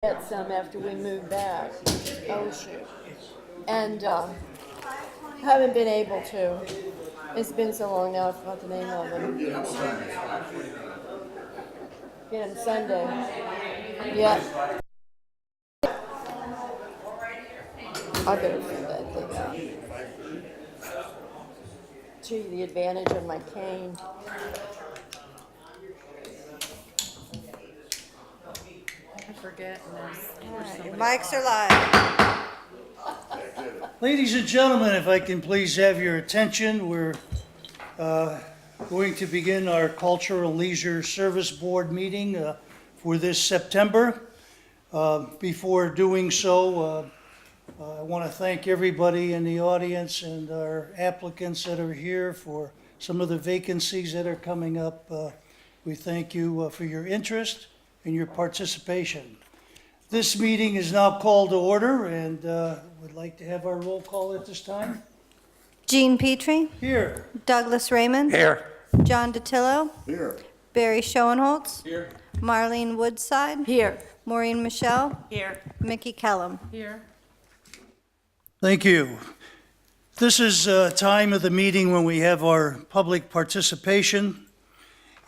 Get some after we move back. Oh, shoot. And haven't been able to. It's been so long now, I forgot the name of them. Get them Sunday. Yeah. I better fill that thing out. Show you the advantage of my cane. I forget, and there's Your somebody. mics are live. Ladies and gentlemen, if I can please have your attention, we're going to begin our Cultural Leisure Service Board meeting for this September. Before doing so, I want to thank everybody in the audience and our applicants that are here for some of the vacancies that are coming up. We thank you for your interest and your participation. This meeting is now called to order, and would like to have our roll call at this time. Jean Petrie, Here. Douglas Raymond. Here. John DiTillo. Here. Barry Schoenholtz. Here. Marlene Woodside. Here. Maureen Michelle. Here. Mickey Kellum. Here. Thank you. This is a time of the meeting when we have our public participation.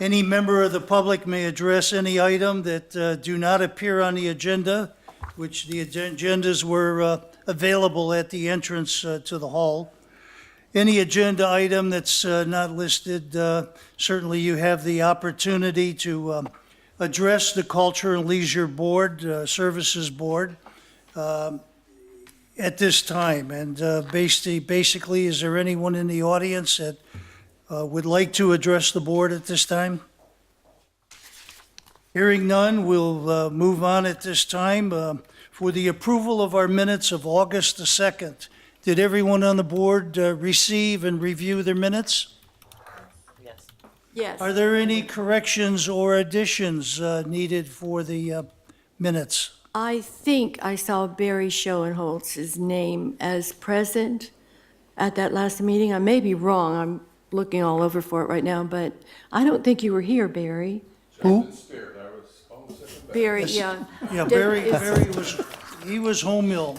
Any member of the public may address any item that do not appear on the agenda, which the agendas were available at the entrance to the hall. Any agenda item that's not listed, certainly you have the opportunity to address the Culture and Leisure Board, Services Board, at this time. And basically, is there anyone in the audience that would like to address the board at this time? Hearing none, we'll move on at this time. For the approval of our minutes of August the 2nd, did everyone on the board receive and review their minutes? Yes. Are there any corrections or additions needed for the minutes? I think I saw Barry Schoenholtz's name as present at that last meeting. I may be wrong. I'm looking all over for it right now, but I don't think you were here, Barry. Who? Barry, yeah. Yeah, Did- Barry was home ill.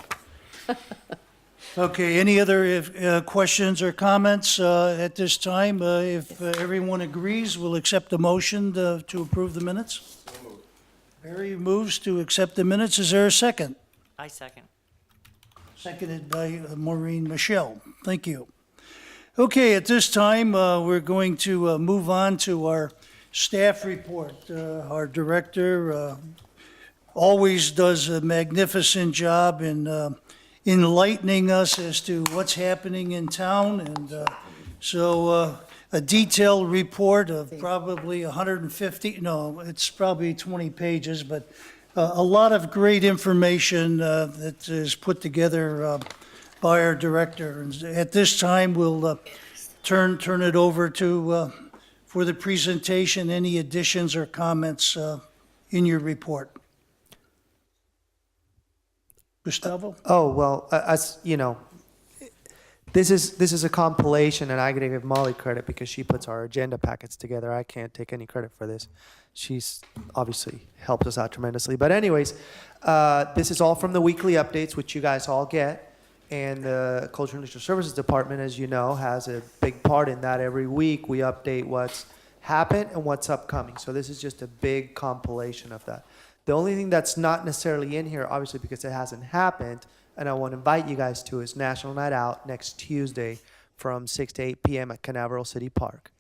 Okay, any other questions or comments at this time? If everyone agrees, we'll accept the motion to approve the minutes. Barry moves to accept the minutes. Is there a second? I second. Seconded by Maureen Michelle. Thank you. Okay, at this time, we're going to move on to our staff report. Our director always does a magnificent job in enlightening us as to what's happening in town. And so a detailed report of probably 150, no, it's probably 20 pages, but a lot of great information that is put together by our director. And at this time, we'll turn it over to for the presentation, any additions or comments in your report. Gustavo? Oh, well, as you know, this is a compilation, and I gotta give Molly credit because she puts our agenda packets together. I can't take any credit for this. She's obviously helped us out tremendously. But anyways, this is all from the weekly updates, which you guys all get. And the Culture and Leisure Services Department, as you know, has a big part in that. Every week we update what's happened and what's upcoming. So this is just a big compilation of that. The only thing that's not necessarily in here, obviously because it hasn't happened, and I want to invite you guys to, is National Night Out next Tuesday from 6 to 8 p.m. at Canaveral City Park.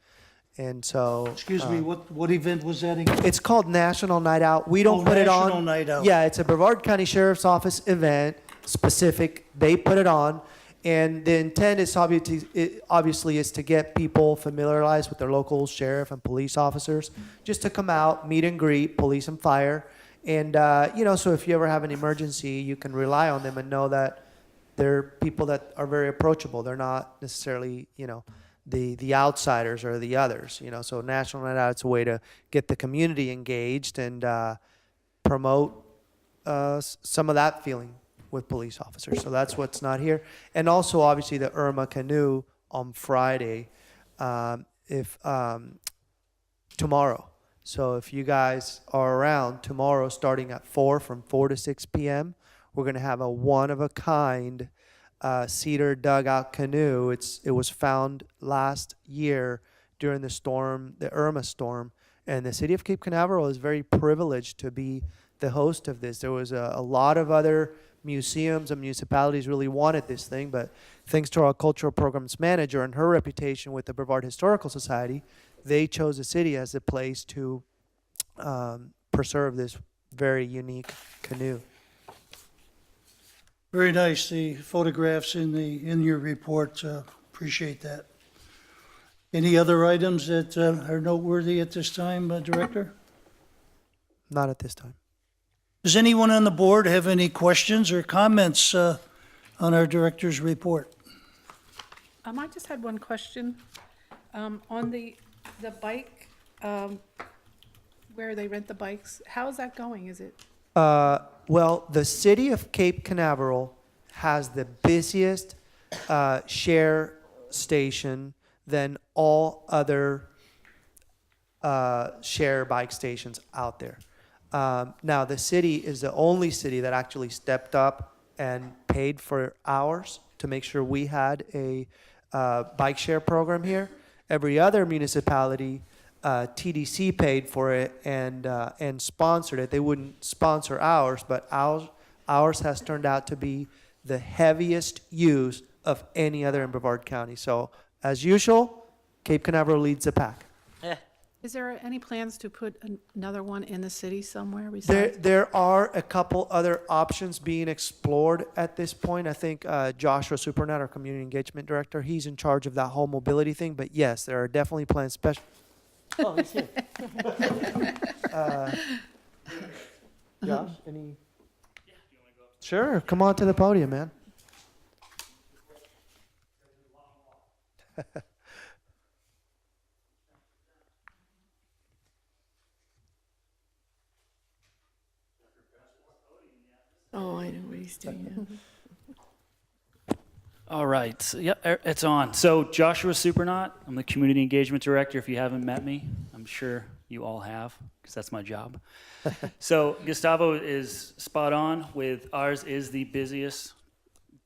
And so... Excuse me, what event was that again? It's called National Night Out. We don't put it on. National Night Out. Yeah, it's a Brevard County Sheriff's Office event, specific. They put it on. And the intent is obviously is to get people familiarized with their local sheriff and police officers, just to come out, meet and greet, police and fire. And, so if you ever have an emergency, you can rely on them and know that they're people that are very approachable. They're not necessarily, the outsiders or the others, So National Night Out, it's a way to get the community engaged and promote some of that feeling with police officers. So that's what's not here. And also, obviously, the Irma Canoe on Friday, tomorrow. So if you guys are around tomorrow, starting at 4, from 4 to 6 p.m., we're going to have a one-of-a-kind cedar dugout canoe. It was found last year during the storm, the Irma storm, and the city of Cape Canaveral is very privileged to be the host of this. There was a lot of other museums and municipalities really wanted this thing, but thanks to our cultural programs manager and her reputation with the Brevard Historical Society, they chose the city as a place to preserve this very unique canoe. Very nice, the photographs in your report, appreciate that. Any other items that are noteworthy at this time, Director? Not at this time. Does anyone on the board have any questions or comments on our director's report? I just had one question. On the bike, where they rent the bikes, how is that going? Is it? Well, the city of Cape Canaveral has the busiest share station than all other share bike stations out there. Now, the city is the only city that actually stepped up and paid for ours to make sure we had a bike share program here. Every other municipality, TDC paid for it and sponsored it. They wouldn't sponsor ours, but ours has turned out to be the heaviest use of any other in Brevard County. So, as usual, Cape Canaveral leads the pack. Is there any plans to put another one in the city somewhere besides? There are a couple other options being explored at this point. I think Joshua Surprenant, our community engagement director, he's in charge of that whole mobility thing. But yes, there are definitely plans. Oh, he's here. Josh, any? Sure, come on to the podium, man. Oh, I know what he's doing now. All right. Yep, it's on. So Joshua Supernaut, I'm the Community Engagement Director. If you haven't met me, I'm sure you all have, because that's my job. So Gustavo is spot on with ours is the busiest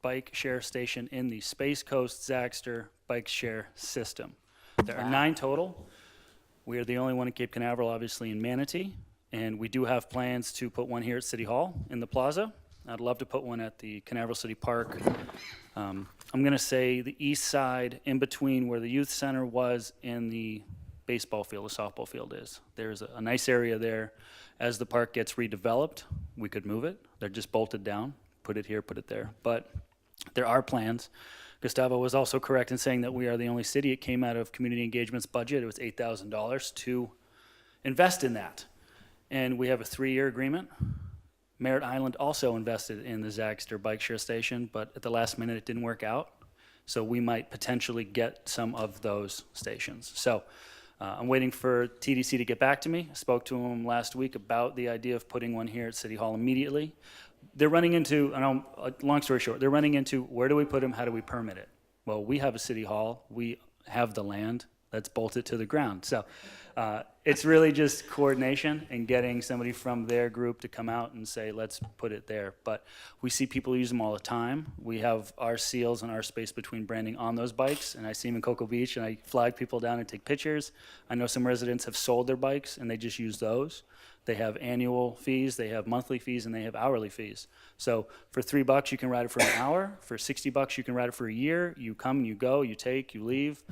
bike share station in the Space Coast Zaxter bike share system. There are 9 total. We are the only one in Cape Canaveral, obviously, in Manatee. And we do have plans to put one here at City Hall in the plaza. I'd love to put one at the Canaveral City Park. I'm going to say the east side, in between where the youth center was and the baseball field, the softball field is. There's a nice area there. As the park gets redeveloped, we could move it. They're just bolted down. Put it here, put it there. But there are plans. Gustavo was also correct in saying that we are the only city. It came out of community engagement's budget. It was $8,000 to invest in that. And we have a 3-year agreement. Merritt Island also invested in the Zaxter bike share station, but at the last minute it didn't work out. So we might potentially get some of those stations. So I'm waiting for TDC to get back to me. I spoke to them last week about the idea of putting one here at City Hall immediately. They're running into, long story short, they're running into where do we put them, how do we permit it? Well, we have a City Hall, we have the land, let's bolt it to the ground. So it's really just coordination and getting somebody from their group to come out and say, let's put it there. But we see people use them all the time. We have our seals and our space between branding on those bikes, and I see them in Cocoa Beach, and I flag people down and take pictures. I know some residents have sold their bikes, and they just use those. They have annual fees, they have monthly fees, and they have hourly fees. So for $3, you can ride it for an hour. For $60, you can ride it for a year. You come, you go, you take, you leave.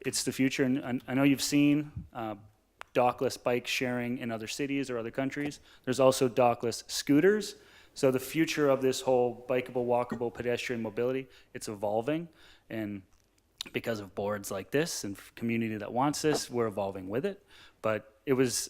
It's the future, and I know you've seen dockless bike sharing in other cities or other countries. There's also dockless scooters. So the future of this whole bikeable, walkable, pedestrian mobility, it's evolving. And because of boards like this and community that wants this, we're evolving with it. But it was,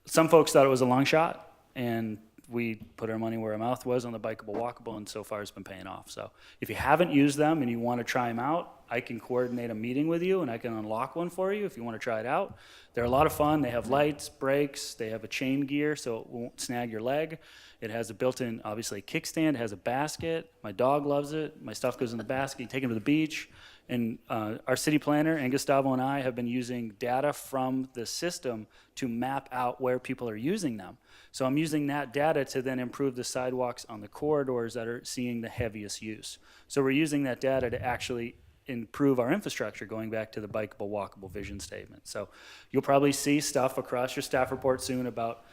some folks thought it was a long shot, and we put our money where our mouth was on the bikeable, walkable, and so far it's been paying off. So if you haven't used them and you want to try them out, I can coordinate a meeting with you and I can unlock one for you if you want to try it out. They're a lot of fun. They have lights, brakes, they have a chain gear so it won't snag your leg. It has a built-in, obviously, kickstand. It has a basket. My dog loves it. My stuff goes in the basket. You take him to the beach. And our city planner and Gustavo and I have been using data from the system to map out where people are using them. So I'm using that data to then improve the sidewalks on the corridors that are seeing the heaviest use. So we're using that data to actually improve our infrastructure, going back to the bikeable, walkable vision statement. So you'll probably see stuff across your staff report soon about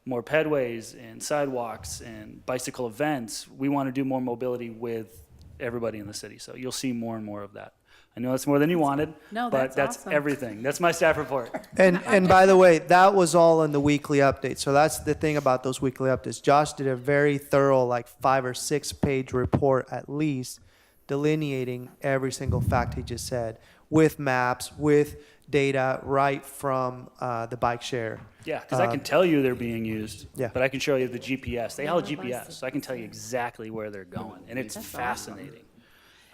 more pedways and sidewalks and bicycle events. We want to do more mobility with everybody in the city. So you'll see more and more of that. I know that's more than you wanted, No, but that's that's awesome. everything. That's my staff report. And by the way, that was all in the weekly update. So that's the thing about those weekly updates. Josh did a very thorough, like 5 or 6 page report at least, delineating every single fact he just said, with maps, with data right from the bike share. Yeah, because I can tell you they're being used, Yeah. but I can show you the GPS. They all have GPS, so I can tell you exactly where they're going, and it's fascinating.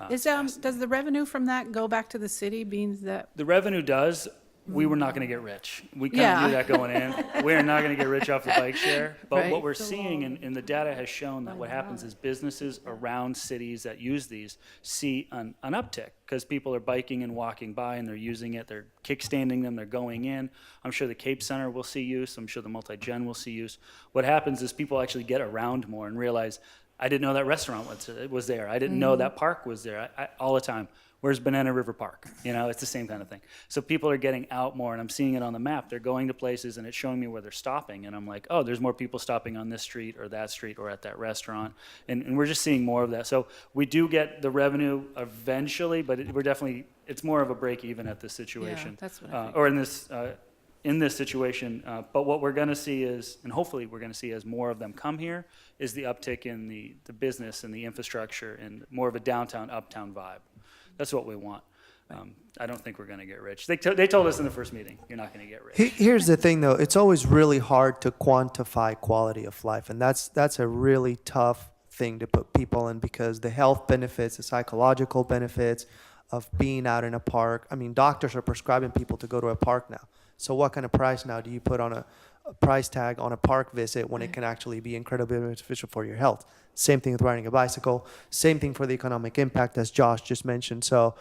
Does the revenue from that go back to the city, being that, The revenue does. We were not going to get rich. We kind of Yeah. knew that going in. We're not going to get rich off the bike share. But Right. what we're seeing, and the data has shown that what happens is businesses around cities that use these see an uptick because people are biking and walking by and they're using it. They're kickstanding them. They're going in. I'm sure the Cape Center will see use. I'm sure the Multi-Gen will see use. What happens is people actually get around more and realize, I didn't know that restaurant was there. I didn't know that park was there. All the time. Where's Banana River Park? You know, it's the same kind of thing. So people are getting out more, and I'm seeing it on the map. They're going to places, and it's showing me where they're stopping. And I'm like, oh, there's more people stopping on this street or at that restaurant. And we're just seeing more of that. So we do get the revenue eventually, but it's more of a break even at this situation. that's what I think. Or in this situation. But what we're going to see is, and hopefully we're going to see as more of them come here, is the uptick in the business and the infrastructure and more of a downtown, uptown vibe. That's what we want. I don't think we're going to get rich. They told us in the first meeting, you're not going to get rich. Here's the thing, though. It's always really hard to quantify quality of life, and that's a really tough thing to put people in because the health benefits, the psychological benefits of being out in a park. I mean, doctors are prescribing people to go to a park now. So what kind of price now do you put on a price tag on a park visit when it can actually be incredibly beneficial for your health? Same thing with riding a bicycle. Same thing for the economic impact, as Josh just mentioned. So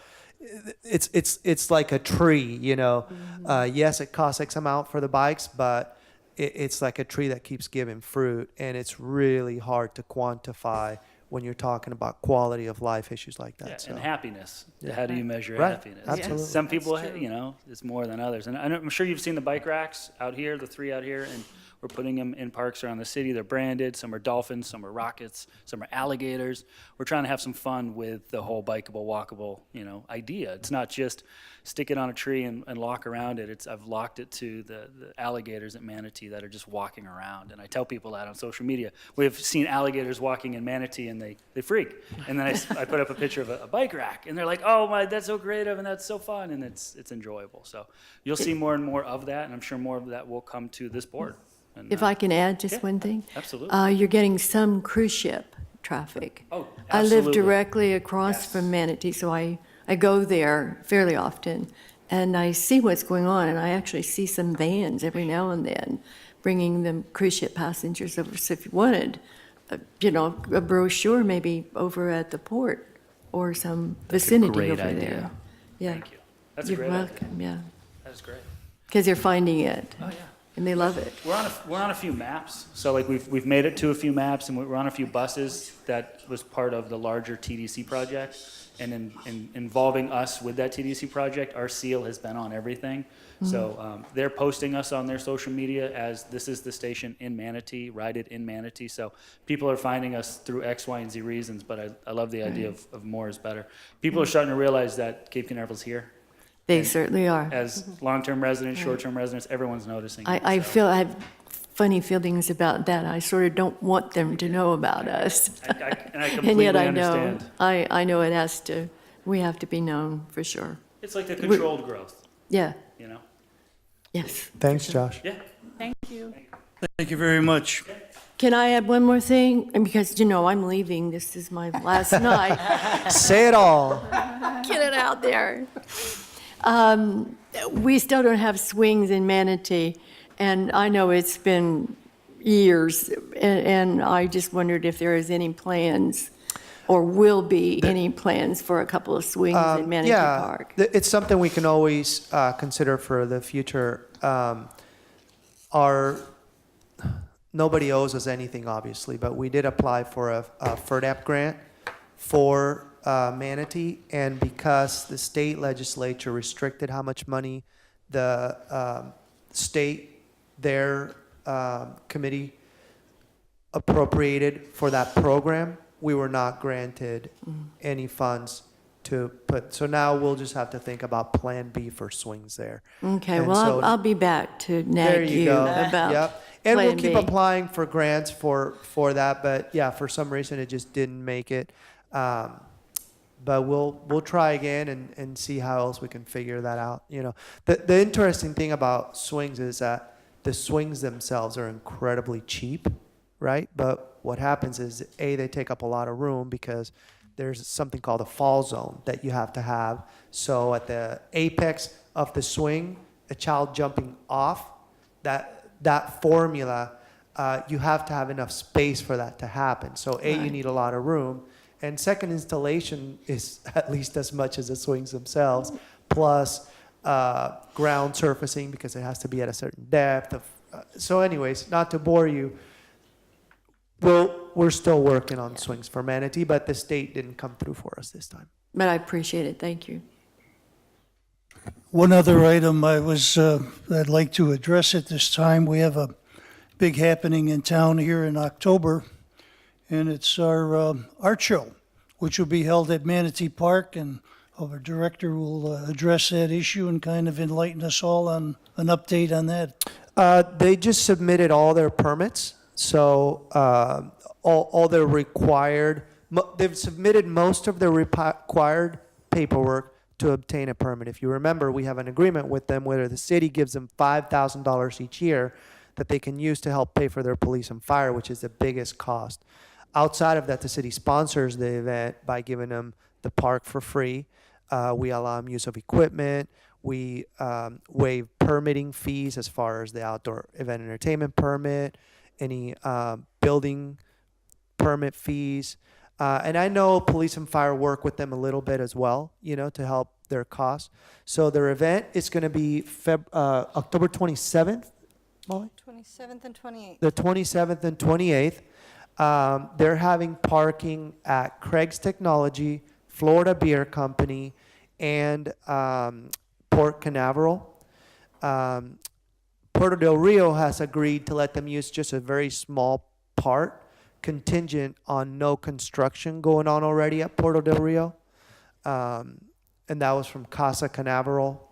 it's like a tree, you know. Yes, it costs X amount for the bikes, but it's like a tree that keeps giving fruit, and it's really hard to quantify when you're talking about quality of life issues like that. Yeah, so. and happiness. How do you measure Right, happiness? absolutely. Some people, That's true. you know, it's more than others. And I'm sure you've seen the bike racks out here, the 3 out here, and we're putting them in parks around the city. They're branded. Some are dolphins, some are rockets, some are alligators. We're trying to have some fun with the whole bikeable, walkable, you know, idea. It's not just stick it on a tree and lock around it. I've locked it to the alligators at Manatee that are just walking around. And I tell people that on social media. We've seen alligators walking in Manatee and they freak. And then I put up a picture of a bike rack and they're like, oh my, that's so creative and that's so fun and it's enjoyable. So you'll see more and more of that, and I'm sure more of that will come to this board. And, If I can add just yeah, one thing. absolutely. You're getting some cruise ship traffic. Oh, I live absolutely. directly across Yes. from Manatee, so I go there fairly often, and I see what's going on, and I actually see some vans every now and then bringing the cruise ship passengers over. So if you wanted, you know, a brochure maybe over at the port or some vicinity great over idea. there. Yeah. Thank you. That's a You're great idea. welcome, yeah. That is great. Because they're finding it, Oh, yeah. and they love it. We're on a few maps. So like we've made it to a few maps, and we're on a few buses that was part of the larger TDC project. And in involving us with that TDC project, our seal has been on everything. So they're posting us on their social media as this is the station in Manatee, ride it in Manatee. So people are finding us through X, Y, and Z reasons, but I love the idea of more is better. People are starting to realize that Cape Canaveral's here. They certainly are. As long-term residents, short-term residents, everyone's noticing. I it, so. feel, I have funny feelings about that. I sort of don't want them to know about us. And I And completely yet I know, understand. I know it has to, we have to be known for sure. It's like the controlled growth, Yeah, you know? yes. Thanks, Josh. Yeah. Thank you. Thank you very much. Can I add one more thing? And because, you know, I'm leaving, this is my last night. Say it all. Get it out there. We still don't have swings in Manatee, and I know it's been years, and I just wondered if there is any plans or will be any plans for a couple of swings in Manatee Park? It's something we can always consider for the future. Nobody owes us anything, obviously, but we did apply for a FERDAP grant for Manatee, and because the state legislature restricted how much money the state, their committee appropriated for that program, we were not granted any funds to put. So now we'll just have to think about Plan B for swings there. Okay, And well, so- I'll be back to There nag you you go. about Yep. And we'll Plan keep B. applying for grants for that, but yeah, for some reason it just didn't make it. But we'll try again and see how else we can figure that out. You know, the interesting thing about swings is that the swings themselves are incredibly cheap, right? But what happens is, they take up a lot of room because there's something called a fall zone that you have to have. So at the apex of the swing, a child jumping off, that formula, you have to have enough space for that to happen. So you Right. need a lot of room. And second, installation is at least as much as the swings themselves, plus ground surfacing because it has to be at a certain depth. So anyways, not to bore you, we're still working on swings for Manatee, but the state didn't come through for us this time. But I appreciate it, thank you. One other item I'd like to address at this time. We have a big happening in town here in October, and it's our art show, which will be held at Manatee Park, and our director will address that issue and kind of enlighten us all on an update on that. They just submitted all their permits, so all their required, they've submitted most of their required paperwork to obtain a permit. If you remember, we have an agreement with them where the city gives them $5,000 each year that they can use to help pay for their police and fire, which is the biggest cost. Outside of that, the city sponsors the event by giving them the park for free. We allow them use of equipment. We waive permitting fees as far as the outdoor event entertainment permit, any building permit fees. And I know police and fire work with them a little bit as well, to help their costs. So their event is going to be October 27th, Molly? 27th and 28th. The 27th and 28th. They're having parking at Craig's Technology, Florida Beer Company, and Port Canaveral. Puerto del Rio has agreed to let them use just a very small part, contingent on no construction going on already at Puerto del Rio. And that was from Casa Canaveral.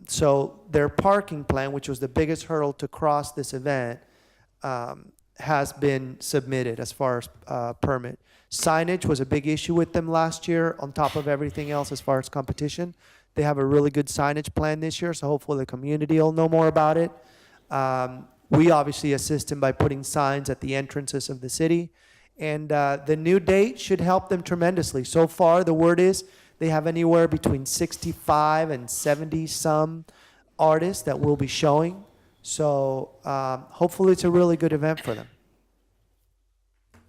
So their parking plan, which was the biggest hurdle to cross this event, has been submitted as far as permit. Signage was a big issue with them last year on top of everything else as far as competition. They have a really good signage plan this year, so hopefully the community will know more about it. We obviously assist them by putting signs at the entrances of the city. And the new date should help them tremendously. So far, the word is they have anywhere between 65 and 70 some artists that will be showing. So hopefully it's a really good event for them.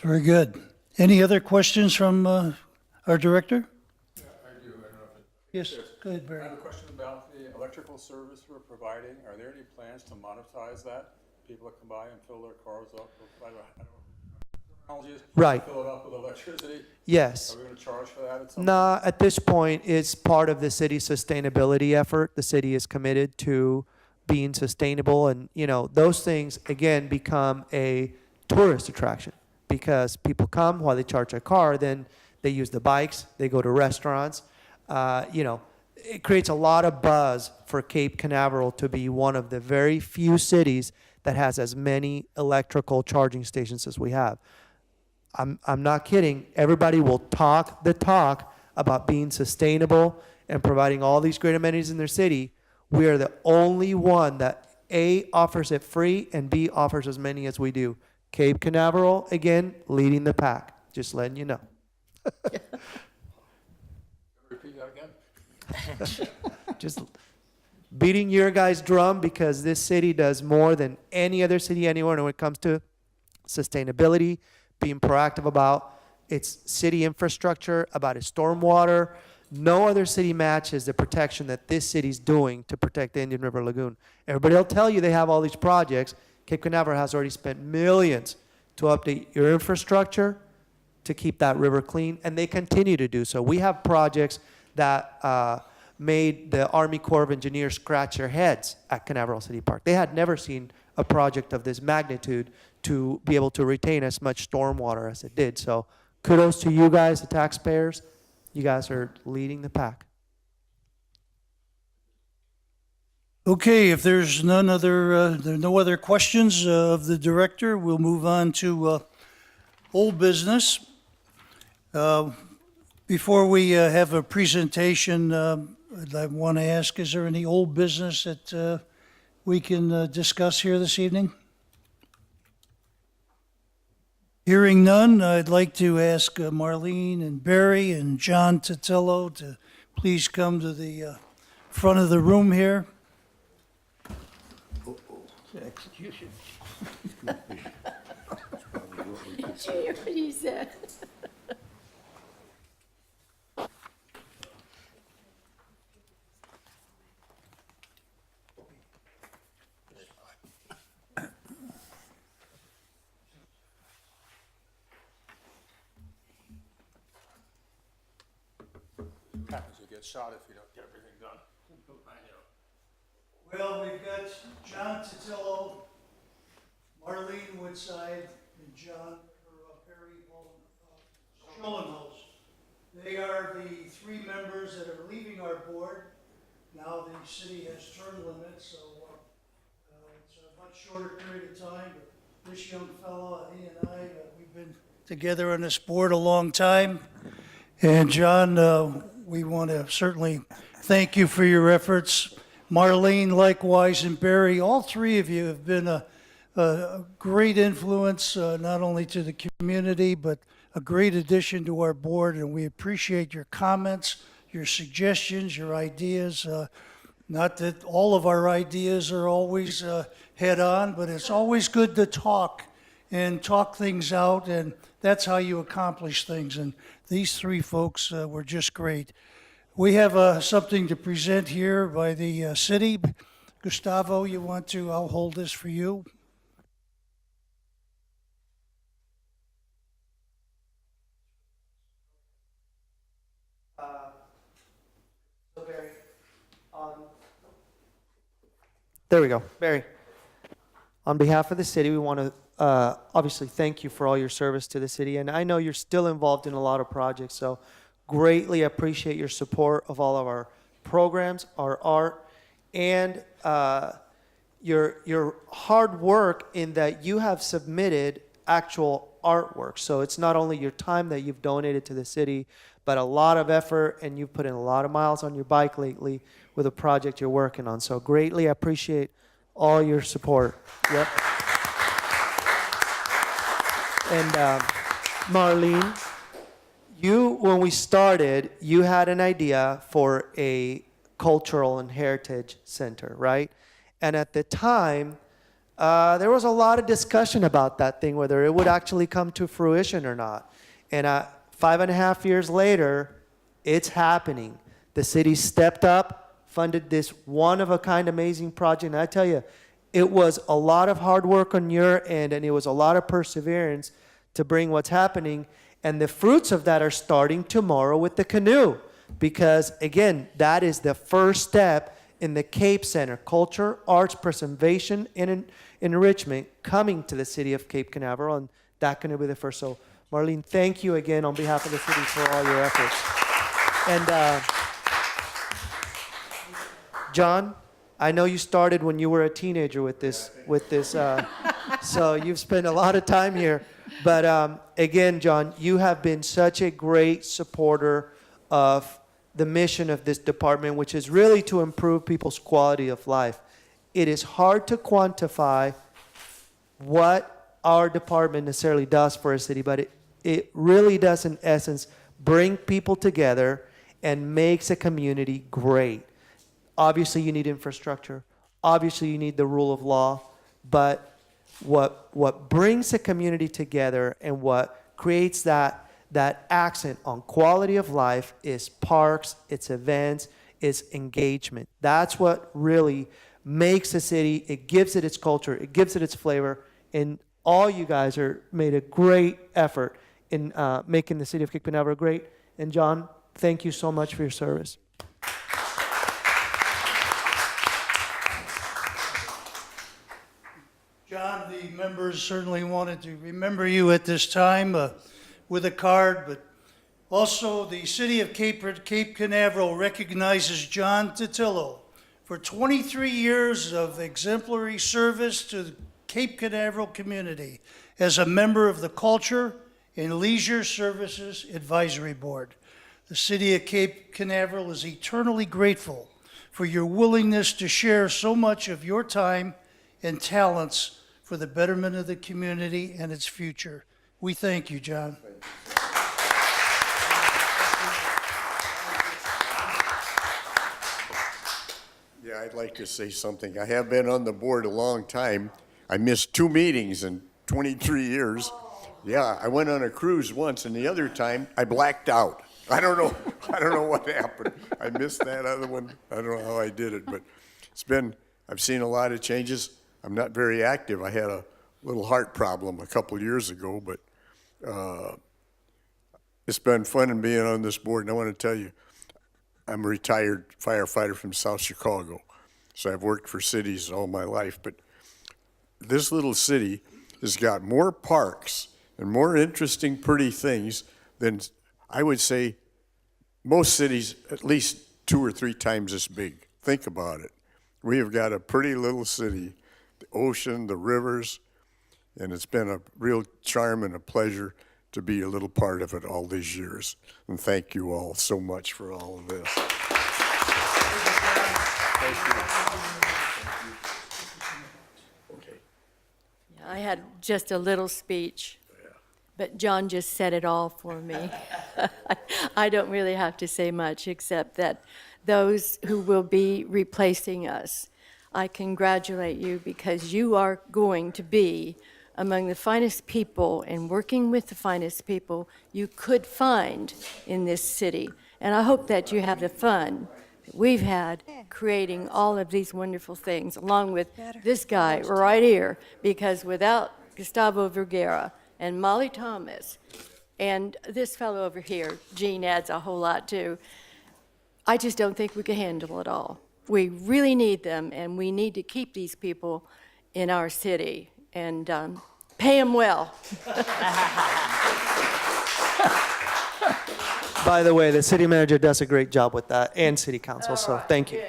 Very good. Any other questions from our director? Yeah, I do. I don't know if it. Yes, go ahead, I Barry. have a question about the electrical service we're providing. Are there any plans to monetize that? People that come by and fill their cars up with, I don't know, Right. fill it up with electricity? Yes. Are we going to charge for that at some point? No, at this point, it's part of the city's sustainability effort. The city is committed to being sustainable, and those things again become a tourist attraction because people come while they charge their car, then they use the bikes, they go to restaurants. It creates a lot of buzz for Cape Canaveral to be one of the very few cities that has as many electrical charging stations as we have. I'm not kidding. Everybody will talk the talk about being sustainable and providing all these great amenities in their city. We are the only one that A, offers it free, and B, offers as many as we do. Cape Canaveral, again, leading the pack. Just letting you know. Repeat that again? Just beating your guys' drum because this city does more than any other city anywhere when it comes to sustainability, being proactive about its city infrastructure, about its stormwater. No other city matches the protection that this city's doing to protect the Indian River Lagoon. Everybody will tell you they have all these projects. Cape Canaveral has already spent millions to update your infrastructure to keep that river clean, and they continue to do so. We have projects that made the Army Corps of Engineers scratch their heads at Canaveral City Park. They had never seen a project of this magnitude to be able to retain as much stormwater as it did. So kudos to you guys, the taxpayers. You guys are leading the pack. Okay, if there's there are no other questions of the director, we'll move on to old business. Before we have a presentation, I want to ask, is there any old business that we can discuss here this evening? Hearing none, I'd like to ask Marlene and Barry and John Totillo to please come to the front of the room here. Execution. Did you hear what he said? Happens, you get shot if you don't get everything done. Well, we've got John Totillo, Marlene Woodside, and Barry Schoenholz. They are the three members that are leaving our board. Now the city has term limits, so it's a much shorter period of time. But this young fellow, he and I, we've been together on this board a long time. And John, we want to certainly thank you for your efforts. Marlene, likewise, and Barry, all three of you have been a great influence, not only to the community, but a great addition to our board, and we appreciate your comments, your suggestions, your ideas. Not that all of our ideas are always head-on, but it's always good to talk and talk things out, and that's how you accomplish things, and these three folks were just great. We have something to present here by the city. Gustavo, you want to, I'll hold this for you. So Barry, there we go. Barry, on behalf of the city, we want to obviously thank you for all your service to the city. And I know you're still involved in a lot of projects, so greatly appreciate your support of all of our programs, our art, and your hard work in that you have submitted actual artwork. So it's not only your time that you've donated to the city, but a lot of effort, and you've put in a lot of miles on your bike lately with a project you're working on. So greatly appreciate all your support. Yep. And Marlene, when we started, you had an idea for a cultural and heritage center, right? And at the time, there was a lot of discussion about that thing, whether it would actually come to fruition or not. And 5.5 years later, it's happening. The city stepped up, funded this one-of-a-kind amazing project. And I tell you, it was a lot of hard work on your end, and it was a lot of perseverance to bring what's happening. And the fruits of that are starting tomorrow with the canoe. Because, again, that is the first step in the Cape Center, culture, arts, preservation, and enrichment coming to the city of Cape Canaveral. And that's going to be the first. So, Marlene, thank you again on behalf of the city for all your efforts. And John, I know you started when you were a teenager with this, so you've spent a lot of time here. But again, John, you have been such a great supporter of the mission of this department, which is really to improve people's quality of life. It is hard to quantify what our department necessarily does for a city, but it really does, in essence, bring people together and makes a community great. Obviously, you need infrastructure. Obviously, you need the rule of law. But what brings a community together and what creates that that accent on quality of life, is parks, it's events, it's engagement. That's what really makes the city, it gives it its culture, it gives it its flavor, and all you guys are made a great effort in making the city of Cape Canaveral great. And John, thank you so much for your service. John, the members certainly wanted to remember you at this time with a card, but also the city of Cape Canaveral recognizes John Titillo for 23 years of exemplary service to the Cape Canaveral community as a member of the Culture and Leisure Services Advisory Board. The city of Cape Canaveral is eternally grateful for your willingness to share so much of your time and talents for the betterment of the community and its future. We thank you, John. Yeah, I'd like to say something. I have been on the board a long time. I missed 2 meetings in 23 years. Yeah, I went on a cruise once, and the other time I blacked out. I don't know what happened. I missed that other one. I don't know how I did it, but I've seen a lot of changes. I'm not very active. I had a little heart problem a couple years ago, but it's been fun in being on this board. And I want to tell you, I'm a retired firefighter from South Chicago, so I've worked for cities all my life. But this little city has got more parks and more interesting, pretty things than, I would say, most cities at least 2 or 3 times as big. Think about it. We have got a pretty little city, the ocean, the rivers, and it's been a real charm and a pleasure to be a little part of it all these years. And thank you all so much for all of this. I had just a little speech, but John just said it all for me. I don't really have to say much, except that those who will be replacing us, I congratulate you, because you are going to be among the finest people and working with the finest people you could find in this city. And I hope that you have the fun that we've had creating all of these wonderful things, along with this guy right here, because without Gustavo Vergara and Molly Thomas and this fellow over here, Gene adds a whole lot too, I just don't think we could handle it all. We really need them, and we need to keep these people in our city and pay them well. By the way, the city manager does a great job with that, and city council, so thank you.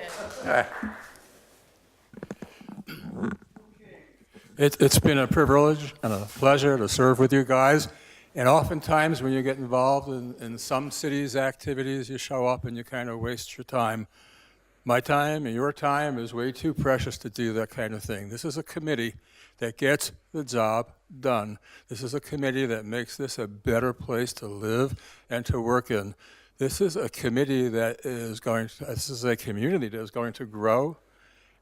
It's been a privilege and a pleasure to serve with you guys. And oftentimes when you get involved in some cities' activities, you show up and you kind of waste your time. My time and your time is way too precious to do that kind of thing. This is a committee that gets the job done. This is a committee that makes this a better place to live and to work in. This is a committee that is this is a community that is going to grow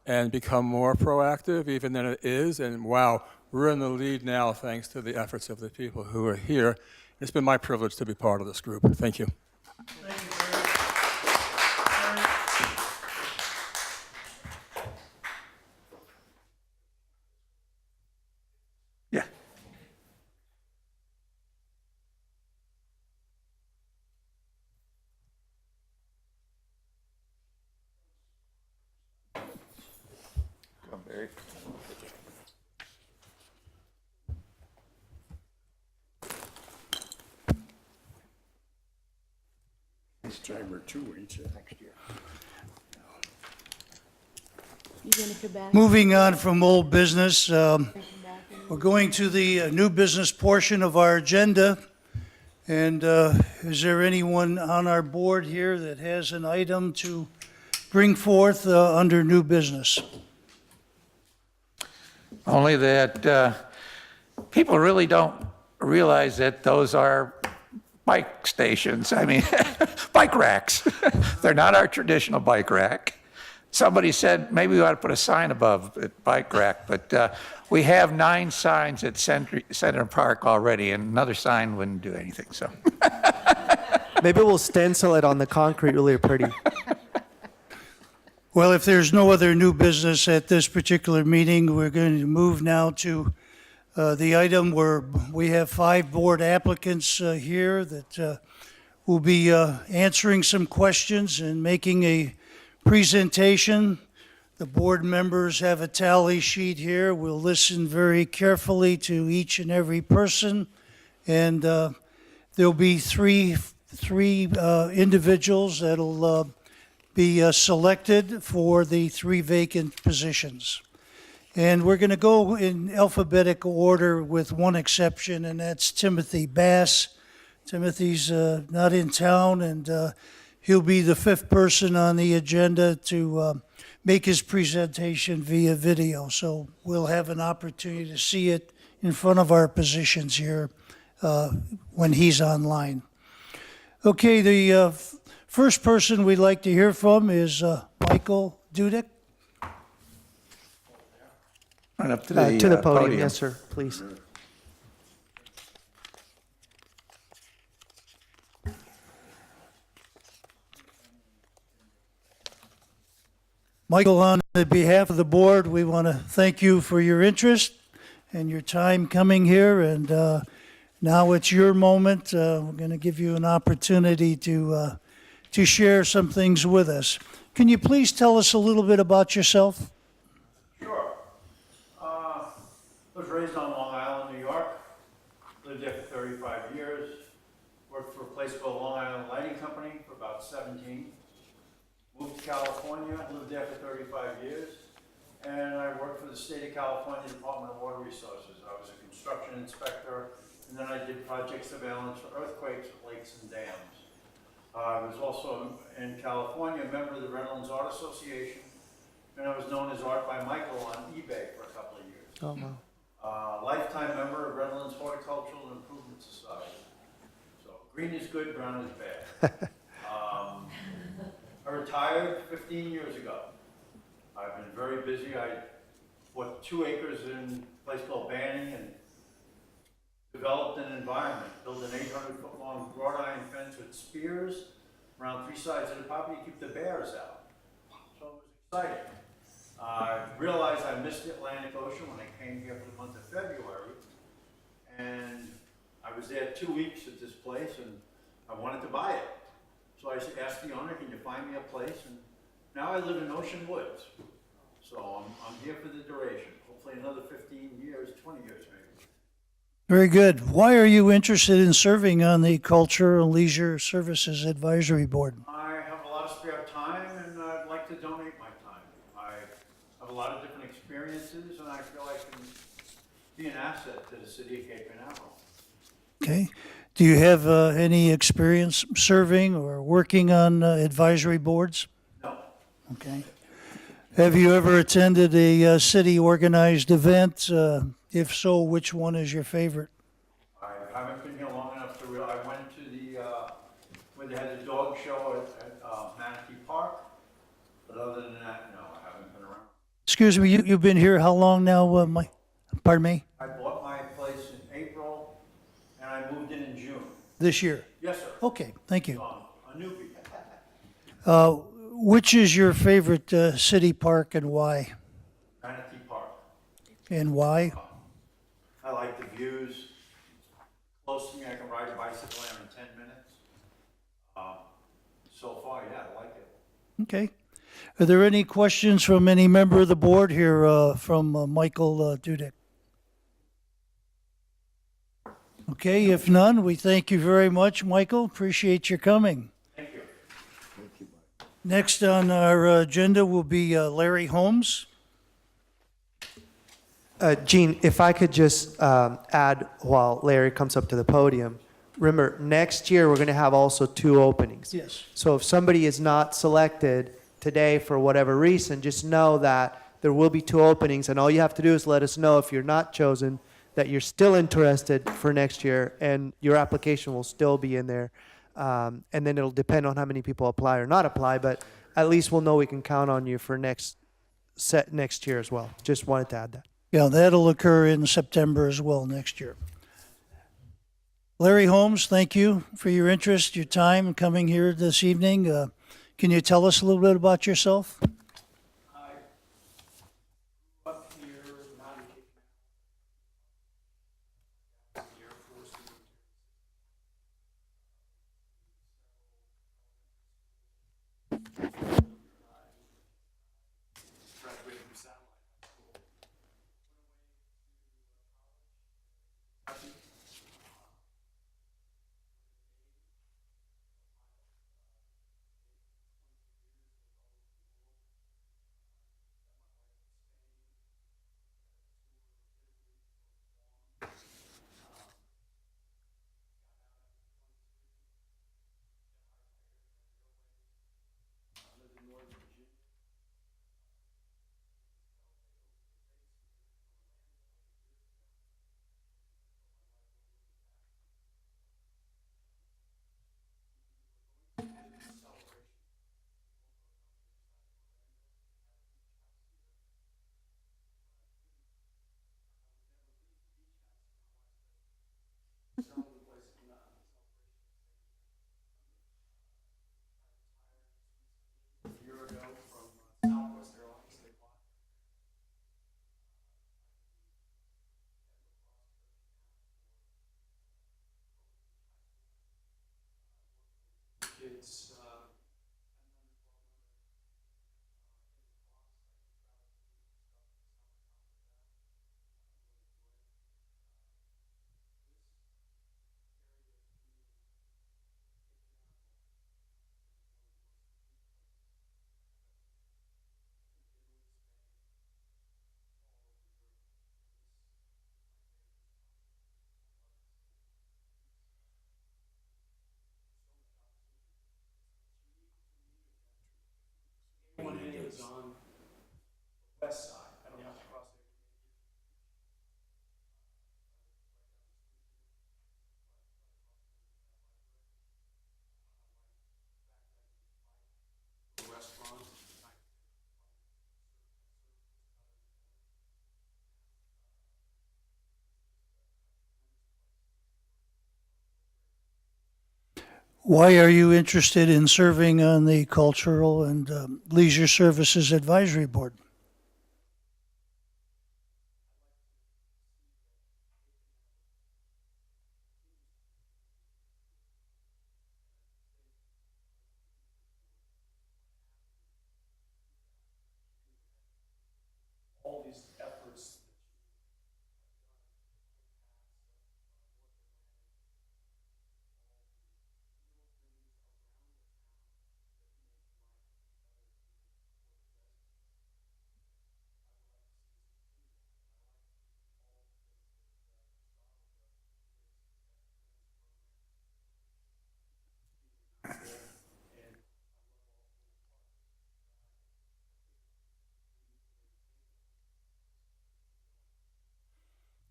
and become more proactive even than it is. And wow, we're in the lead now thanks to the efforts of the people who are here. It's been my privilege to be part of this group. Thank you. Thank you, Yeah. Come, Barry. This time or 2 each next year. You gonna come back? Moving on from old business, we're going to the new business portion of our agenda. And is there anyone on our board here that has an item to bring forth under new business? Only that people really don't realize that those are bike stations. I mean, bike racks. They're not our traditional bike rack. somebody said maybe we ought to put a sign above at bike rack, but we have 9 signs at Center Park already, and another sign wouldn't do anything, so. Maybe we'll stencil it on the concrete really pretty. Well, if there's no other new business at this particular meeting, we're going to move now to the item where we have 5 board applicants here that will be answering some questions and making a presentation. The board members have a tally sheet here. We'll listen very carefully to each and every person, and there'll be three individuals that'll be selected for the 3 vacant positions. And we're going to go in alphabetical order with one exception, and that's Timothy Bass. Timothy's not in town, and he'll be the 5th person on the agenda to make his presentation via video. So we'll have an opportunity to see it in front of our positions here when he's online. Okay, the first person we'd like to hear from is Michael Dudek. Run up To the podium, podium. yes, sir, please. Michael, on behalf of the board, we want to thank you for your interest and your time coming here. And now it's your moment. We're going to give you an opportunity to share some things with us. Can you please tell us a little bit about yourself? Sure. Was raised on Long Island, New York. Lived there for 35 years. Worked for a place called Long Island Lighting Company for about 17. Moved to California, lived there for 35 years. And I worked for the state of California Department of Water Resources. I was a construction inspector, and then I did project surveillance for earthquakes, lakes, and dams. I was also in California a member of the Redlands Art Association, and I was known as Art by Michael on eBay for a couple of years. Oh, wow. Lifetime member of Redlands Horticultural Improvement Society. So green is good, brown is bad. I retired 15 years ago. I've been very busy. I bought 2 acres in a place called Banning and developed an environment, built an 800-foot-long wrought iron fence with spears around 3 sides of the property to keep the bears out. So it was exciting. I realized I missed the Atlantic Ocean when I came here for the month of February, and I was there 2 weeks at this place, and I wanted to buy it. So I asked the owner, can you find me a place? And now I live in Ocean Woods. So I'm here for the duration, hopefully another 15 years, 20 years maybe. Very good. Why are you interested in serving on the Culture and Leisure Services Advisory Board? I have a lot of spare time, and I'd like to donate my time. I have a lot of different experiences, and I feel I can be an asset to the city of Cape Canaveral. Okay. Do you have any experience serving or working on advisory boards? No, Okay. Have you ever attended a city-organized event? If so, which one is your favorite? I haven't been here long enough to realize. I went to the, where they had the dog show at Manatee Park, but other than that, no, I haven't been around. Excuse me, you've been here how long now, Mike? Pardon me? I bought my place in April, and I moved in June. This year? Yes, sir. Okay, thank So you. I'm a newbie. Which is your favorite city park and why? Manatee Park. And why? I like the views. Close to me, I can ride a bicycle there in 10 minutes. So far, yeah, I like it. Okay. Are there any questions from any member of the board here from Michael Dudek? Okay, if none, we thank you very much, Michael. Appreciate your coming. Thank you. Next on our agenda will be Larry Holmes. Gene, if I could just add while Larry comes up to the podium. Remember, next year, we're going to have also 2 openings. Yes. So if somebody is not selected today for whatever reason, just know that there will be 2 openings, and all you have to do is let us know if you're not chosen, that you're still interested for next year, and your application will still be in there. And then it'll depend on how many people apply or not apply, but at least we'll know we can count on you for next year as well. Just wanted to add that. Yeah, that'll occur in September as well next year. Larry Holmes, thank you for your interest, your time coming here this evening. Can you tell us a little bit about yourself? Why are you interested in serving on the Cultural and Leisure Services Advisory Board?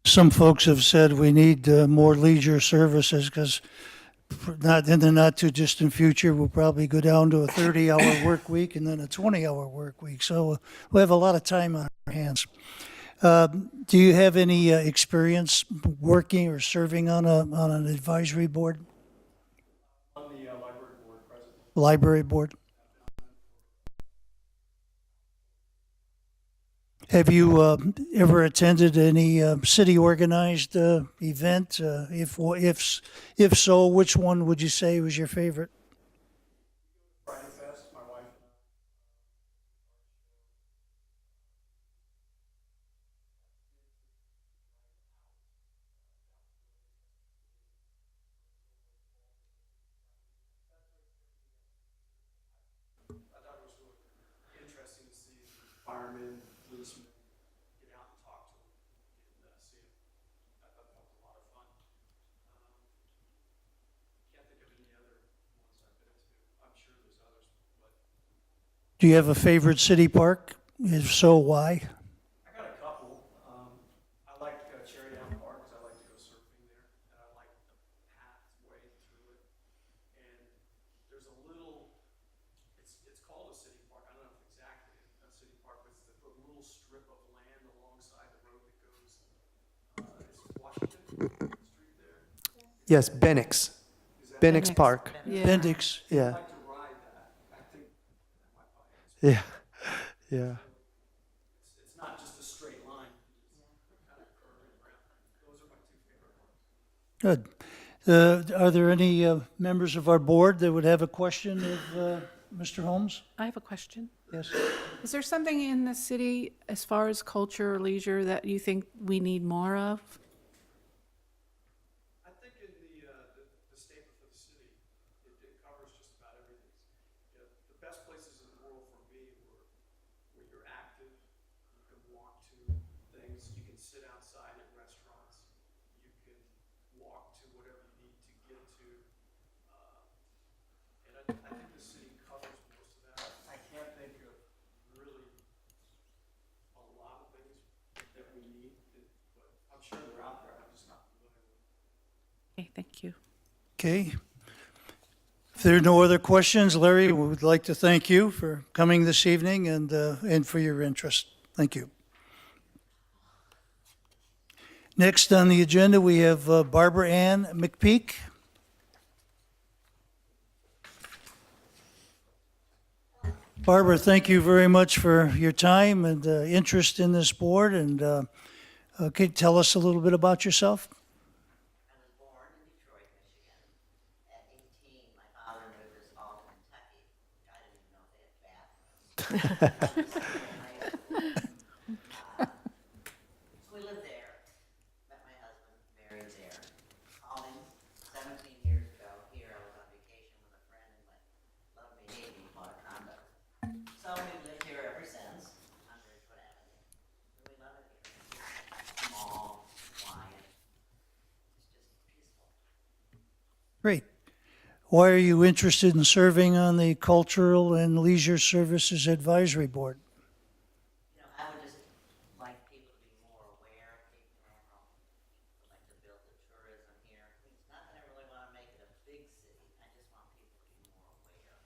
Some folks have said we need more leisure services because not in the not too distant future, we'll probably go down to a 30-hour work week and then a 20-hour work week. So we have a lot of time on our hands. Do you have any experience working or serving on an advisory board? On the library board, president. Library board. Have you ever attended any city organized event? If so, which one would you say was your favorite? Do you have a favorite city park? If so, why? I got a couple. I like Cherry Down Park because I like to go surfing there, and I like the pathway through it. And there's a little, it's called a city strip of land alongside the road that goes, is Washington Street there? Yes, Bennix. Bennix Park. Yeah. Appendix. Yeah, I'd like to ride that. I think that might probably answer. yeah, yeah. It's not just a straight line, it's kind of curving around. Those are my two favorite parts. Good. Are there any members of our board that would have a question of Mr. Holmes? I have a question. Yes. Is there something in the city as far as culture or leisure that you think we need more of? I think in the statement for the city, it covers just about everything. You know, the best places in the world for me were where you're active, you can walk to things, you can sit outside at restaurants, you can walk to whatever you need to get to. And I think the city covers most of that. I can't think of really a lot of things that we need, but I'm sure they're out there, I'm just not familiar with them. Okay, thank you. Okay. If there are no other questions, Larry, we would like to thank you for coming this evening and for your interest. Thank you. Next on the agenda, we have Barbara Ann McPeak. Barbara, thank you very much for your time and interest in this board. And can you tell us a little bit about yourself? I was born in Detroit, Michigan. At 18, my father moved us all to Kentucky. I didn't even know they had bathrooms. So we lived there. Met my husband, married there. Called him 17 years ago. Here I was on vacation with a friend, and my love me, hate me, bought a condo. So we've lived here ever since on Ridgewood Avenue. And we love it here. Small, quiet. It's just peaceful. Great. Why are you interested in serving on the Cultural and Leisure Services Advisory Board? You know, I would just like people to be more aware of Cape Canaveral. I'd like to build the tourism here. It's not that I really want to make it a big city. I just want people to be more aware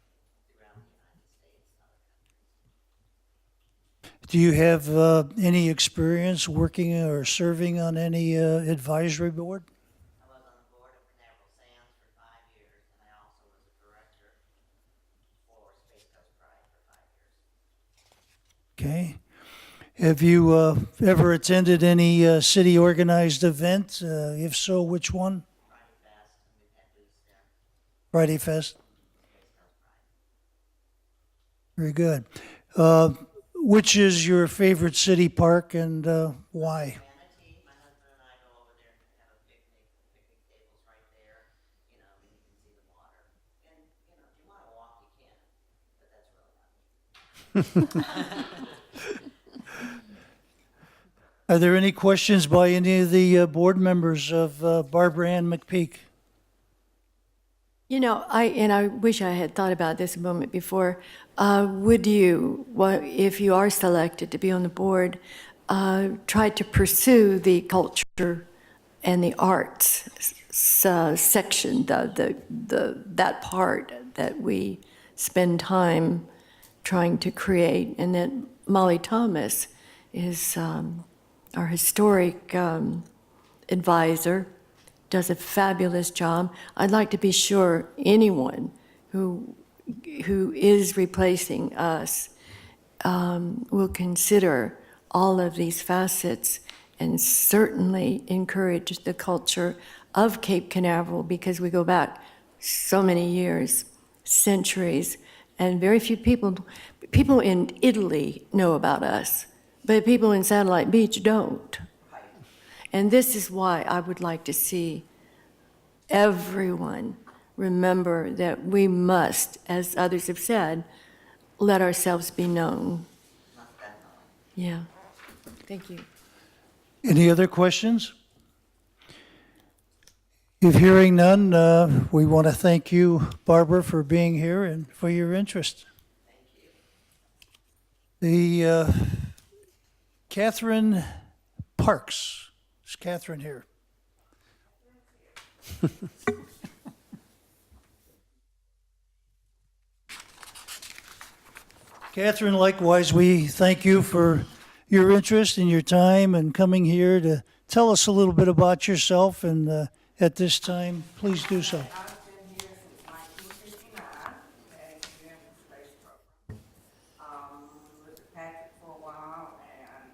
throughout the United States and other countries. Do you have any experience working or serving on any advisory board? I was on the board of Canaveral Sands for 5 years, and I also was a director for Space Coast Pride for 5 years. Okay. Have you ever attended any city-organized event? If so, which one? Friday Fest, and we've had booths there. Friday Fest? Space Coast Pride. Very good. Which is your favorite city park and why? Manatee, my husband and I go over there and have a picnic. The picnic table's right there, you know, and you can see the water. And, you know, if you want to walk, you can, but that's really not me. Are there any questions by any of the board members of Barbara Ann McPeak? You know, I wish I had thought about this a moment before. Would you, if you are selected to be on the board, try to pursue the culture and the arts section, that part that we spend time trying to create, and that Molly Thomas is our historic advisor, does a fabulous job. I'd like to be sure anyone who is replacing us will consider all of these facets and certainly encourage the culture of Cape Canaveral, because we go back so many years, centuries, and very few people in Italy know about us, but people in Satellite Beach don't. And this is why I would like to see everyone remember that we must, as others have said, let ourselves be known. Most definitely. Yeah. Thank you. Any other questions? If hearing none, we want to thank you, Barbara, for being here and for your interest. Thank you. The Catherine Parks. Is Catherine here? Catherine, likewise, we thank you for your interest and your time and coming here to tell us a little bit about yourself. And at this time, please do so. I've been here since 1959, and been in the space program. Lived at Patrick for a while, and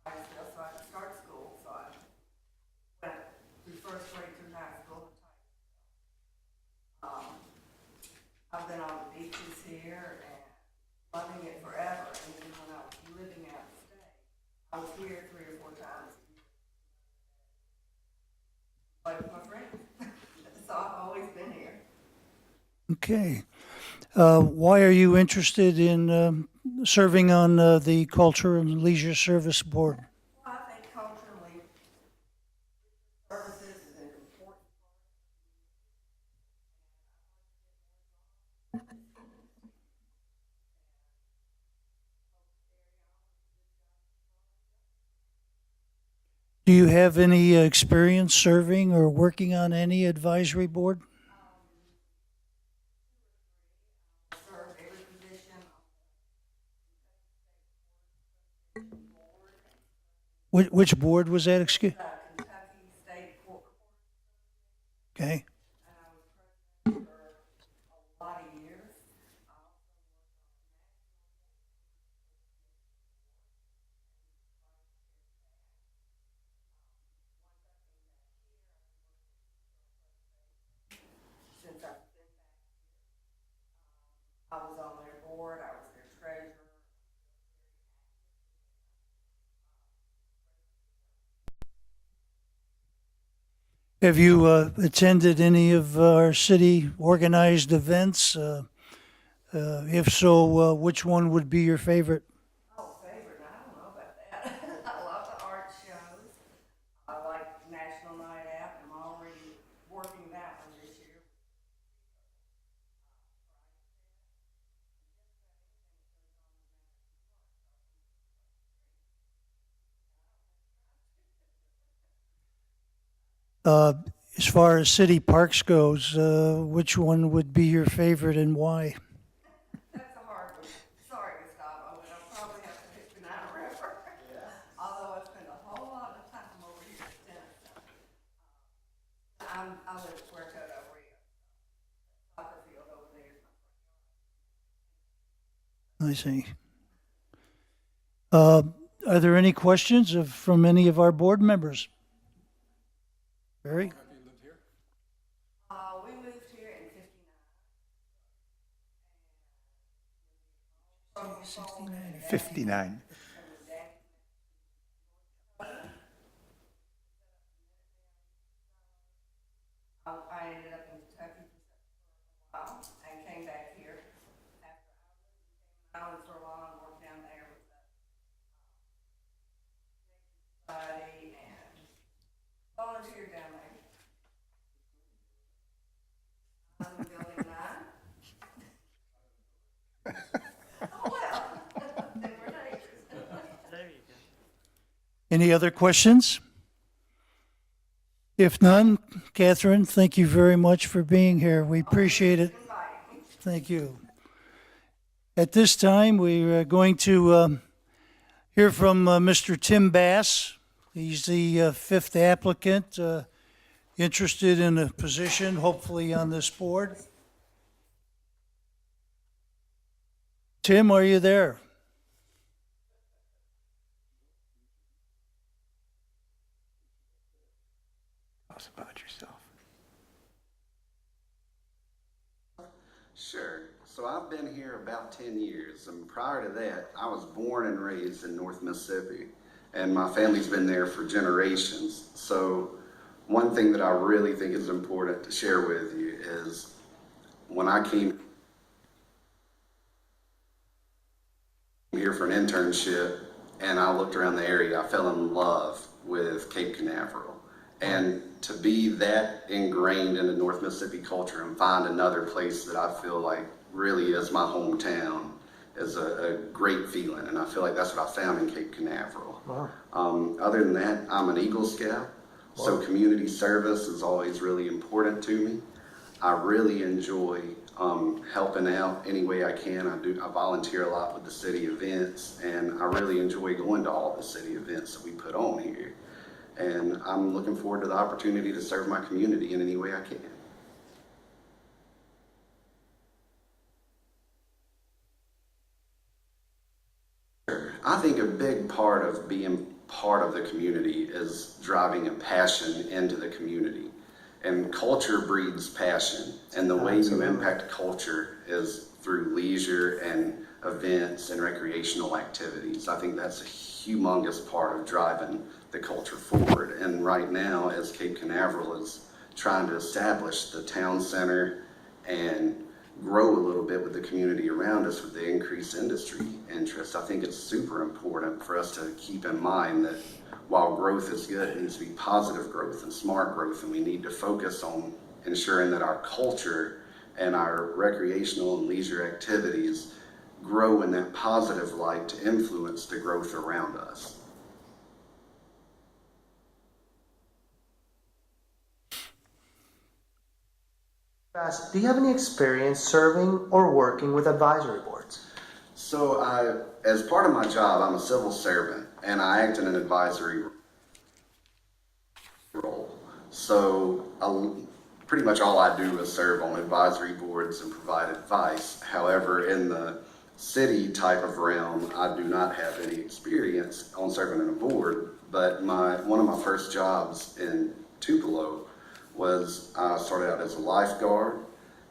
I so I started school, so I went through first grade through high school. I've been on the beaches here and loving it forever. And then when I was living out of state, I was here 3 or 4 times a year. Like with my friends. So I've always been here. Okay. Why are you interested in serving on the Culture and Leisure Service Board? Well, I think culturally, services is an important. Do you have any experience serving or working on any advisory board? Served every position. Which board was that? Excuse. Kentucky State Court. Okay. And I was president for a lot of years. Since I've been back here, I was on their board, I was their treasurer. Have you attended any of our city organized events? If so, which one would be your favorite? Oh, favorite, I don't know about that. I love the art shows. I like National Night Out. I'm already working that one this year. As far as city parks goes, which one would be your favorite and why? That's a hard one. Sorry, Gustavo, but I'll probably have to pick Banana River. Although I spend a whole lot of time over here at Denison. I live at Puerto over here. Soccer field over there. I see. Are there any questions from any of our board members? Barry? We moved here in 59. 59. I ended up in Kentucky for a while and came back here after I was for a while and worked down there with the society and volunteered down there. I'm in building 9. Oh, well, then we're neighbors. Any other questions? If none, Catherine, thank you very much for being here. We appreciate it. Thank you. At this time, we are going to hear from Mr. Tim Bass. He's the fifth applicant interested in a position, hopefully on this board. Tim, are you there? Tell us about yourself. Sure. So I've been here about 10 years, and prior to that, I was born and raised in North Mississippi, and my family's been there for generations. So one thing that I really think is important to share with you is when I came here for an internship and I looked around the area, I fell in love with Cape Canaveral. And to be that ingrained in the North Mississippi culture and find another place that I feel like really is my hometown is a great feeling. And I feel like that's what I found in Cape Canaveral. Wow. Other than that, I'm an Eagle Scout, so community service is always really important to me. I really enjoy helping out any way I can. I volunteer a lot with the city events, and I really enjoy going to all the city events that we put on here. And I'm looking forward to the opportunity to serve my community in any way I can. I think a big part of being part of the community is driving a passion into the community. And culture breeds passion. And the way you impact culture is through leisure and events and recreational activities. I think that's a humongous part of driving the culture forward. And right now, as Cape Canaveral is trying to establish the town center and grow a little bit with the community around us with the increased industry interest, I think it's super important for us to keep in mind that while growth is good, it needs to be positive growth and smart growth, and we need to focus on ensuring that our culture and our recreational and leisure activities grow in that positive light to influence the growth around us. Do you have any experience serving or working with advisory boards? So as part of my job, I'm a civil servant, and I act in an advisory role. So pretty much all I do is serve on advisory boards and provide advice. However, in the city type of realm, I do not have any experience on serving on a board, but one of my first jobs in Tupelo was I started out as a lifeguard,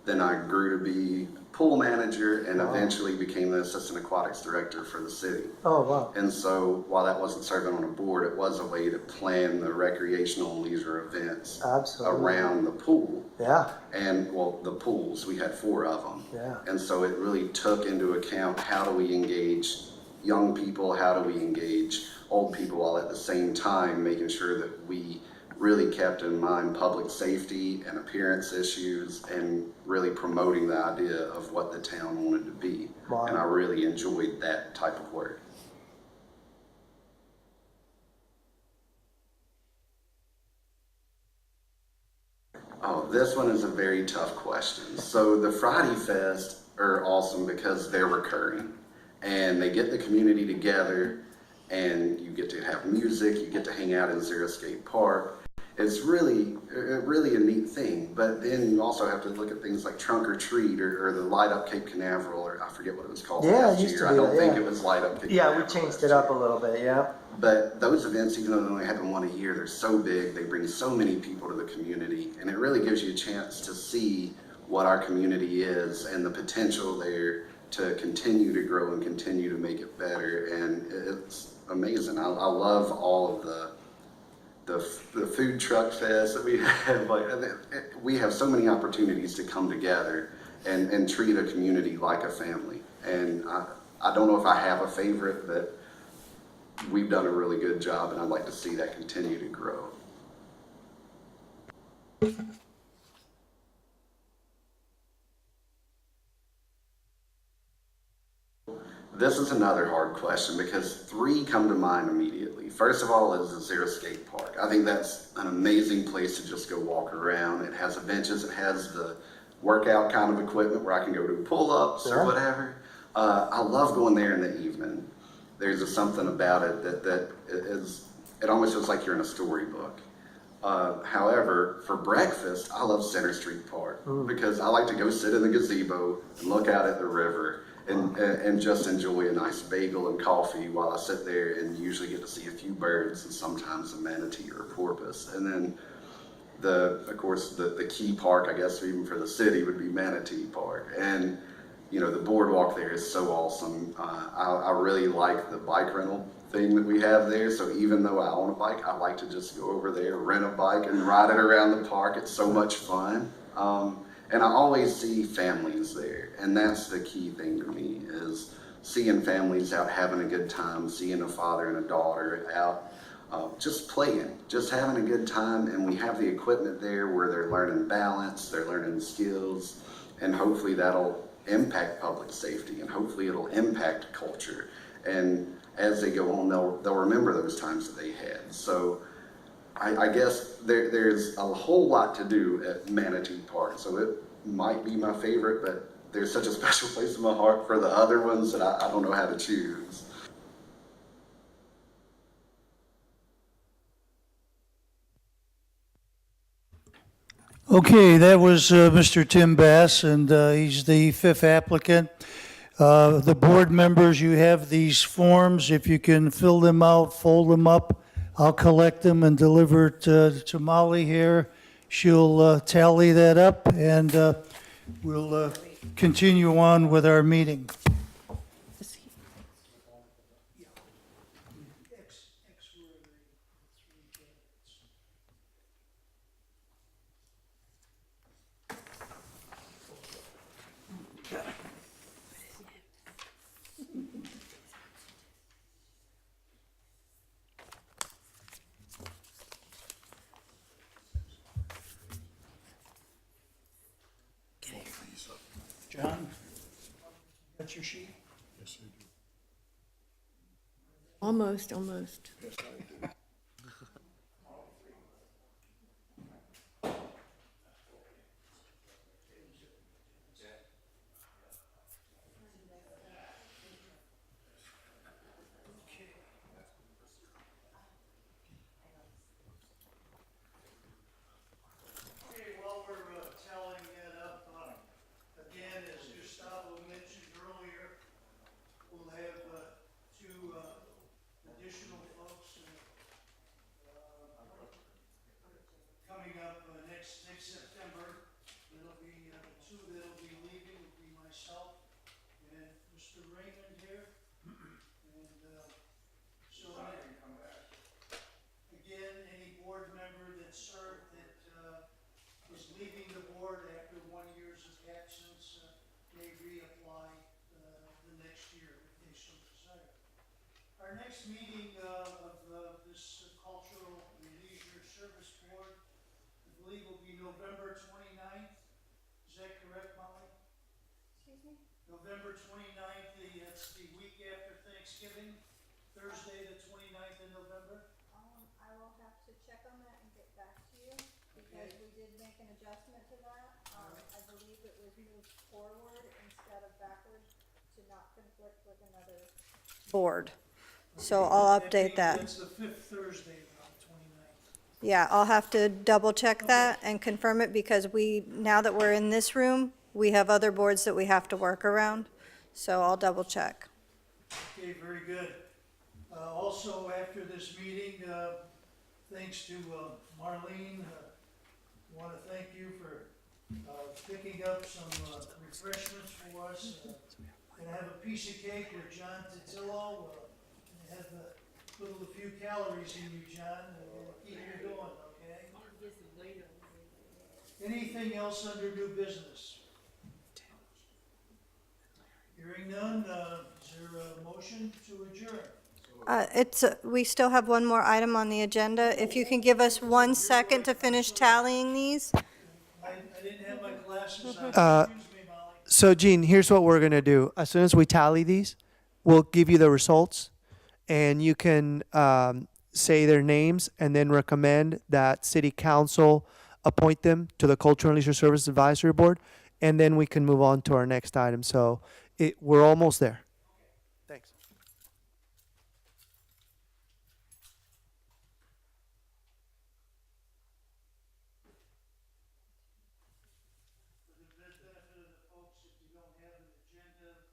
then I grew to be pool manager, and eventually became the assistant aquatics director for the city. Oh, wow. And so while that wasn't serving on a board, it was a way to plan the recreational and leisure events around the pool. Yeah. And well, the pools, we had 4 of them. Yeah. And so it really took into account how do we engage young people, how do we engage old people, while at the same time making sure that we really kept in mind public safety and appearance issues and really promoting the idea of what the town wanted to be. Wow. And I really enjoyed that type of work. Oh, this one is a very tough question. So the Friday Fest are awesome because they're recurring and they get the community together, and you get to have music, you get to hang out in Xeriscape Park. It's really a neat thing, but then you also have to look at things like Trunk or Treat or the Light Up Cape Canaveral, or I forget what it was called last year. I don't think it was Light Up Cape Canaveral. Yeah, we changed it up a little bit, yeah. But those events, even though they only happen one a year, they're so big, they bring so many people to the community, and it really gives you a chance to see what our community is and the potential there to continue to grow and continue to make it better, and it's amazing. I love all of the food truck fest that we have. Like, we have so many opportunities to come together and treat a community like a family. And I don't know if I have a favorite, but we've done a really good job, and I'd like to see that continue to grow. This is another hard question because 3 come to mind immediately. First of all is the Xeriscape Park. I think that's an amazing place to just go walk around. It has the benches, it has the workout kind of equipment where I can go do pull-ups or whatever. I love going there in the evening. There's just something about it that it almost feels like you're in a storybook. However, for breakfast, I love Center Street Park because I like to go sit in the gazebo and look out at the river and just enjoy a nice bagel and coffee while I sit there, and usually get to see a few birds and sometimes a manatee or a porpoise. And then of course the key park, I guess, even for the city, would be Manatee Park. And you know, the boardwalk there is so awesome. I really like the bike rental thing that we have there. So even though I own a bike, I like to just go over there, rent a bike, and ride it around the park. It's so much fun. And I always see families there. And that's the key thing to me, is seeing families out having a good time, seeing a father and a daughter out just playing, just having a good time. And we have the equipment there where they're learning balance, they're learning skills, and hopefully that'll impact public safety, and hopefully it'll impact culture. And as they go on, they'll remember those times that they had. So I guess there's a whole lot to do at Manatee Park, so it might be my favorite, but there's such a special place in my heart for the other ones that I don't know how to choose. Okay, that was Mr. Tim Bass, and he's the fifth applicant. The board members, you have these forms. If you can fill them out, fold them up, I'll collect them and deliver it to Molly here. She'll tally that up, and we'll continue on with our meeting. Is he- John, that's your sheet? Almost, almost. Okay, while we're tallying that up, again, as Gustavo mentioned earlier, we'll have two additional folks coming up next September. It'll be two that'll be leaving, will be myself and Mr. Raymond here. And so again, any board member that served that is leaving the board after 1 year's absence may reapply the next year if they so desire. Our next meeting of this Cultural and Leisure Service Board, I believe, will be November 29th. Is that correct, Molly? Excuse me? November 29th, that's the week after Thanksgiving, Thursday, the 29th of November. I will have to check on that and get back to you, because we did make an adjustment to that. I believe it was moved forward instead of backward to not conflict with another board. So I'll update that. That's the fifth Thursday, the 29th. Yeah, I'll have to double check that and confirm it, because now that we're in this room, we have other boards that we have to work around. So I'll double check. Okay, very good. Also, after this meeting, thanks to Marlene, I want to thank you for picking up some refreshments for us. And I have a piece of cake with John Titillo. It has a few calories in you, John. Keep you going, okay? Anything else under new business? Hearing none, is there a motion to adjourn? We still have one more item on the agenda. If you can give us 1 second to finish tallying these. I didn't have my glasses on. Excuse me, Molly. So, Gene, here's what we're going to do. As soon as we tally these, we'll give you the results, and you can say their names and then recommend that City Council appoint them to the Cultural and Leisure Services Advisory Board, and then we can move on to our next item. So we're almost there. Thanks. For the benefit of the folks, if you don't have an agenda,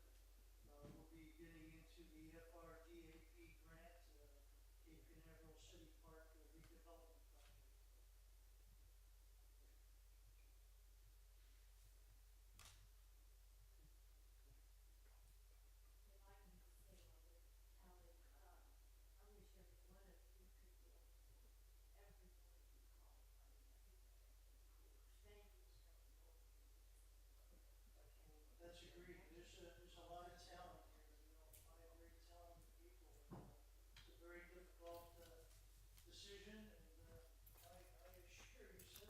we'll be getting into the FRDAP grant, Cape Canaveral City Park redevelopment project. That's agreed. There's a lot of talent here, five very talented people. It's a very difficult decision, and I assure you, sir,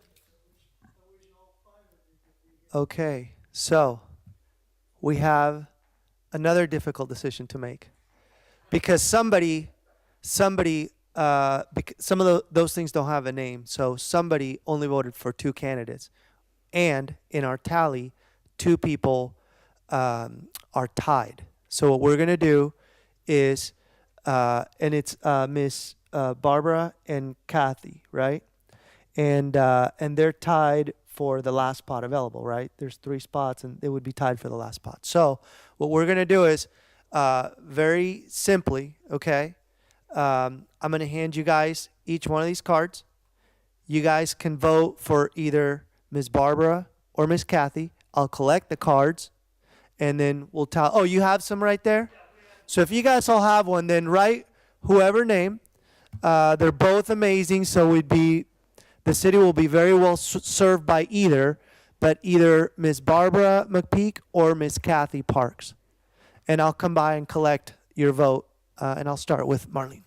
I wish all five of you could be here. Okay, so we have another difficult decision to make, because somebody some of those things don't have a name. So somebody only voted for 2 candidates. And in our tally, 2 people are tied. So what we're going to do is, and it's Miss Barbara and Kathy, right? And they're tied for the last spot available, right? There's 3 spots, and they would be tied for the last spot. So what we're gonna do is, very simply, okay? I'm gonna hand you guys each one of these cards. You guys can vote for either Ms. Barbara or Miss Kathy. I'll collect the cards, and then we'll tell. Oh, you have some right there. So if you guys all have one, then write whoever name. They're both amazing, so the city will be very well served by either Miss Barbara McPeak or Miss Kathy Parks. And I'll come by and collect your vote, and I'll start with Marlene.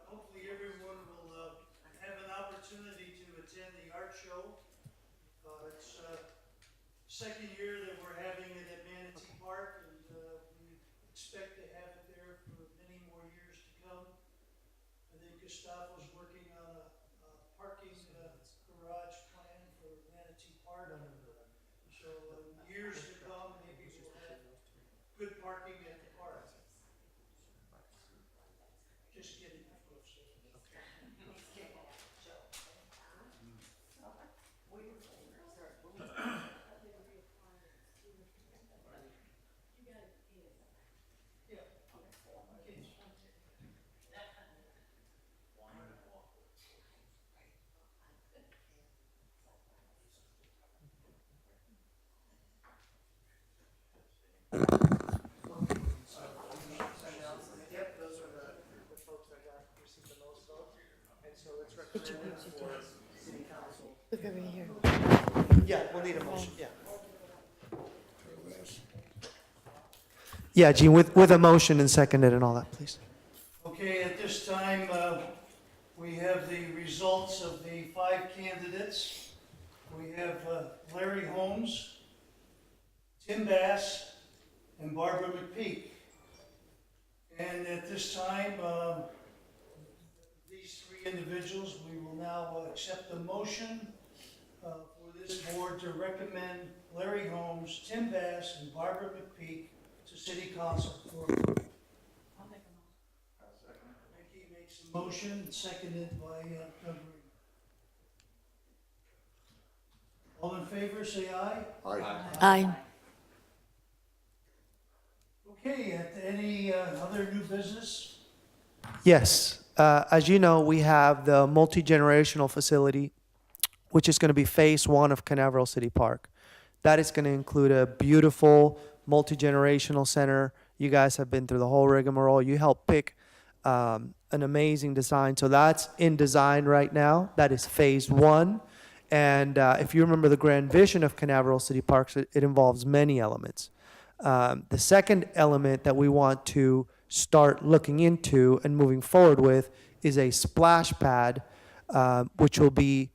Hopefully everyone will have an opportunity to attend the art show. It's second year that we're having it at Manatee Park, and we expect to have it there for many more years to come. I think Gustavo's working on a parking garage plan for Manatee Park. So years to come, maybe we'll have good parking at the park. Just kidding, of course. Yep, those are the folks that got received the most votes. And so let's recommend for city council. Look over here. Yeah, we'll need a motion, yeah. Yeah, Gene, with a motion and seconded and all that, please. Okay, at this time, we have the results of the 5 candidates. We have Larry Holmes, Tim Bass, and Barbara McPeak. And at this time, these 3 individuals, we will now accept the motion for this board to recommend Larry Holmes, Tim Bass, and Barbara McPeak to City Council for approval. I'll make a motion. Mickey makes a motion, seconded by Doug Green. All in favor, say aye. Aye. Okay, any other new business? Yes, as you know, we have the multi-generational facility, which is going to be phase 1 of Canaveral City Park. That is going to include a beautiful multi-generational center. You guys have been through the whole rigmarole. You helped pick an amazing design. So that's in design right now. That is phase 1. And if you remember the grand vision of Canaveral City Parks, it involves many elements. The second element that we want to start looking into and moving forward with is a splash pad, which will be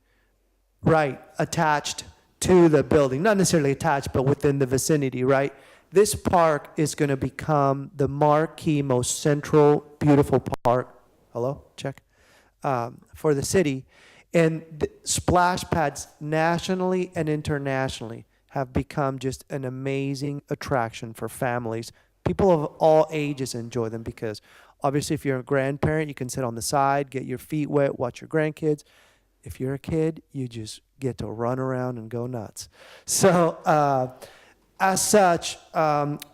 attached to the building, not necessarily attached, but within the vicinity, right? This park is going to become the marquee, most central, beautiful park. Hello? Check. For the city. And the splash pads nationally and internationally have become just an amazing attraction for families. People of all ages enjoy them because Obviously, if you're a grandparent, you can sit on the side, get your feet wet, watch your grandkids. If you're a kid, you just get to run around and go nuts. So, as such,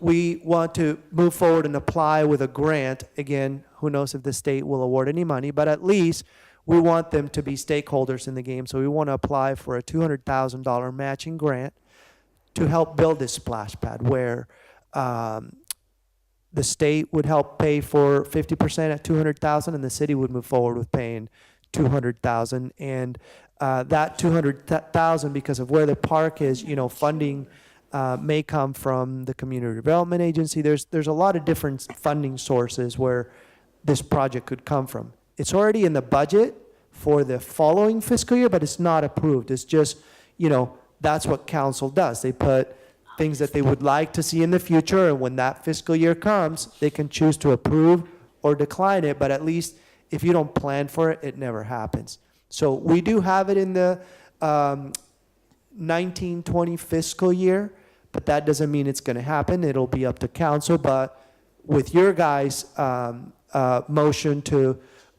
we want to move forward and apply with a grant. Again, who knows if the state will award any money, but at least we want them to be stakeholders in the game. So we want to apply for a $200,000 matching grant to help build this splash pad where the state would help pay for 50% at $200,000 and the city would move forward with paying $200,000. And that $200,000, because of where the park is, funding may come from the Community Development Agency. There's a lot of different funding sources where this project could come from. It's already in the budget for the following fiscal year, but it's not approved. It's just, that's what council does. They put things that they would like to see in the future, and when that fiscal year comes, they can choose to approve or decline it, but at least if you don't plan for it, it never happens. So we do have it in the 1920 fiscal year, but that doesn't mean it's going to happen. It'll be up to council, but with your guys' motion to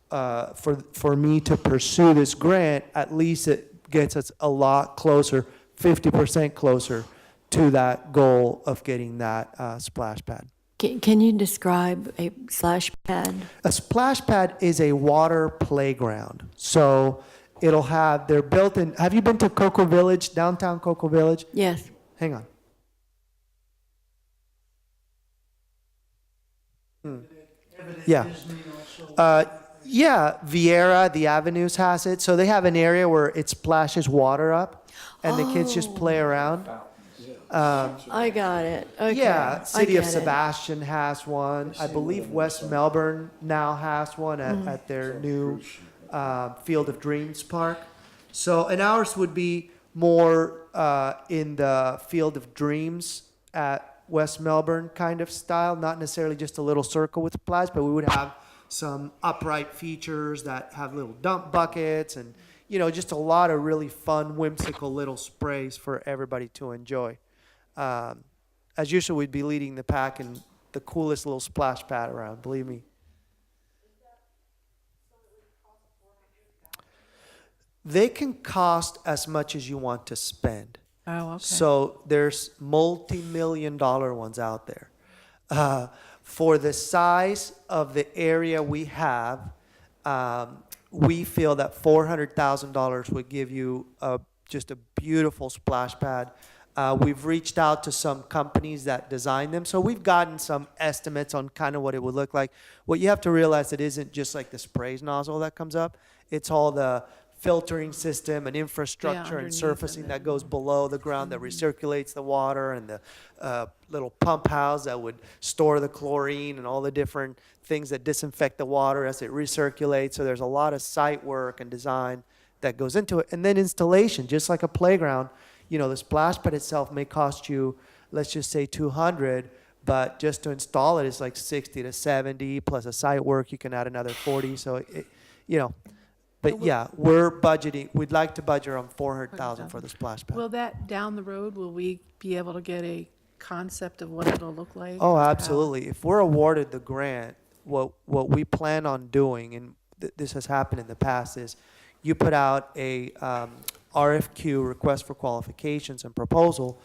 for me to pursue this grant, at least it gets us a lot closer, 50% closer to that goal of getting that splash pad. Can you describe a splash pad? A splash pad is a water playground. So it'll have, they're built in, have you been to Cocoa Village, downtown Cocoa Village? Yes. Hang on. Yeah. Yeah, Vieira, the Avenues has it. So they have an area where it splashes water up and the kids just play around. I got it. Okay. Yeah, City of I get it. Sebastian has one. I believe West Melbourne now has one at their new Field of Dreams park. So, and ours would be more in the Field of Dreams at West Melbourne kind of style, not necessarily just a little circle with splash, but we would have some upright features that have little dump buckets and, just a lot of really fun, whimsical little sprays for everybody to enjoy. As usual, we'd be leading the pack in the coolest little splash pad around, believe me. They can cost as much as you want to spend. Oh, okay. So there's multi-million-dollar ones out there. For the size of the area we have, we feel that $400,000 would give you just a beautiful splash pad. We've reached out to some companies that design them, so we've gotten some estimates on kind of what it would look like. What you have to realize, it isn't just like the sprays nozzle that comes up. It's all the filtering system and infrastructure and underneath surfacing and that goes below the ground that recirculates the water, and the little pump house that would store the chlorine and all the different things that disinfect the water as it recirculates. So there's a lot of site work and design that goes into it. And then installation, just like a playground, the splash pad itself may cost you, let's just say $200, but just to install it is like $60 to $70 plus a site work. You can add another $40. So but yeah, we're budgeting. We'd like to budget on $400,000 for the splash pad. Will that, down the road, will we be able to get a concept of what it'll look like? Oh, or how- absolutely. If we're awarded the grant, what we plan on doing, and this has happened in the past, is you put out a RFQ, request for qualifications and proposal,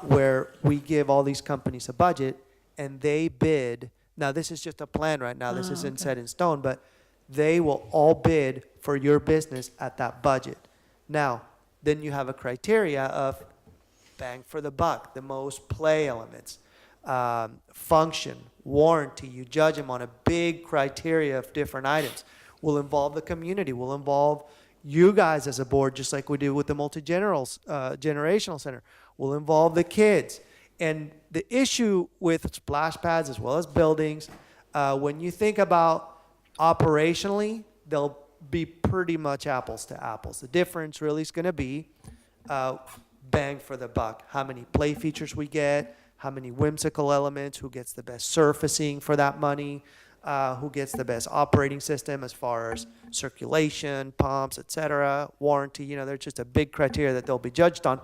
where we give all these companies a budget and they bid. Now, this is just a plan right now. This isn't set in stone, but they will all bid for your business at that budget. Now, then you have a criteria of bang for the buck, the most play elements, function, warranty. You judge them on a big criteria of different items. Will involve the community, will involve you guys as a board, just like we do with the multi-generational center, will involve the kids. And the issue with splash pads as well as buildings, when you think about operationally, they'll be pretty much apples to apples. The difference really is going to be bang for the buck. How many play features we get, how many whimsical elements, who gets the best surfacing for that money, who gets the best operating system as far as circulation, pumps, etc., warranty. There's just a big criteria that they'll be judged on.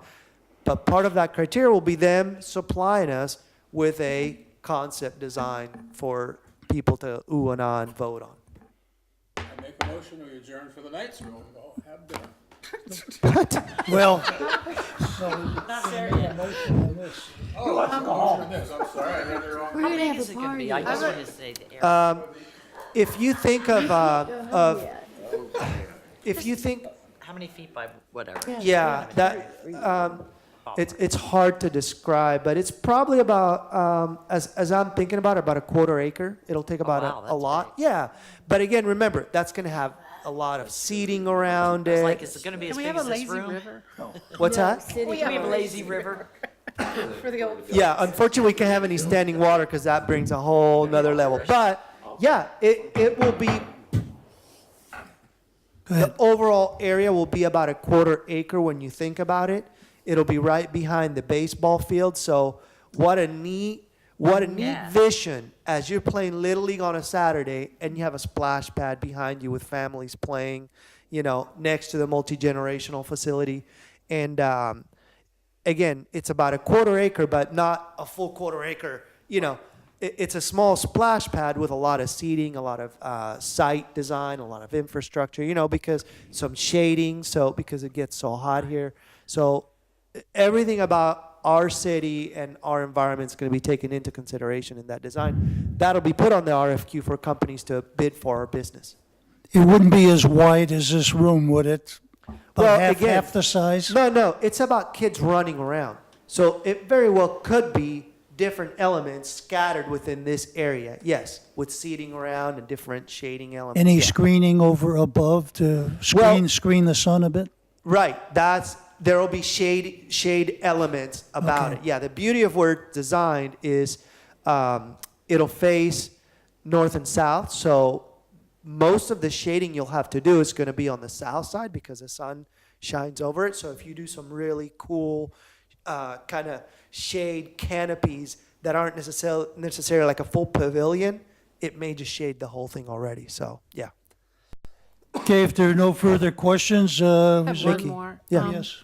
But part of that criteria will be them supplying us with a concept design for people to ooh and ah and vote on. I make a motion to adjourn for the night, so we'll go have dinner. Well, Not there yet. Oh, let's go home. I'm sorry, I had the wrong. We're How gonna big have is a it gonna party. be? I just wanted to say the area. If you think if you think, How many feet by whatever? yeah, that, it's hard to describe, but it's probably about, as I'm thinking about it, about a quarter acre. It'll take about wow, a that's lot, yeah. But again, remember, that's gonna have a lot of seating around It's like, it. is it gonna be as Can we big have as a this lazy room? river What's that? Can we have a lazy river? for the old? Yeah, unfortunately, we can't have any standing water because that brings a whole nother level. But yeah, it will be. The overall area will be about a quarter acre when you think about it. It'll be right behind the baseball field. So what a neat Yeah. vision as you're playing Little League on a Saturday and you have a splash pad behind you with families playing, next to the multi-generational facility. And again, it's about a quarter acre, but not a full quarter acre. It's a small splash pad with a lot of seating, a lot of site design, a lot of infrastructure, because some shading, because it gets so hot here. So everything about our city and our environment is going to be taken into consideration in that design. That'll be put on the RFQ for companies to bid for our business. it wouldn't be as wide as this room, would it? Well, About again- half the size? No, it's about kids running around. So it very well could be different elements scattered within this area, yes, with seating around and different shading elements. Any yeah. screening over above to Well- screen the sun a bit? Right, there'll be shade elements about Okay. it. Yeah, the beauty of where it's designed is it'll face north and south, so most of the shading you'll have to do is going to be on the south side because the sun shines over it. So if you do some really cool kind of shade canopies that aren't necessarily like a full pavilion, it may just shade the whole thing already. So yeah. Okay, if there are no further questions, I have Vicky? one more. Yeah. Yes.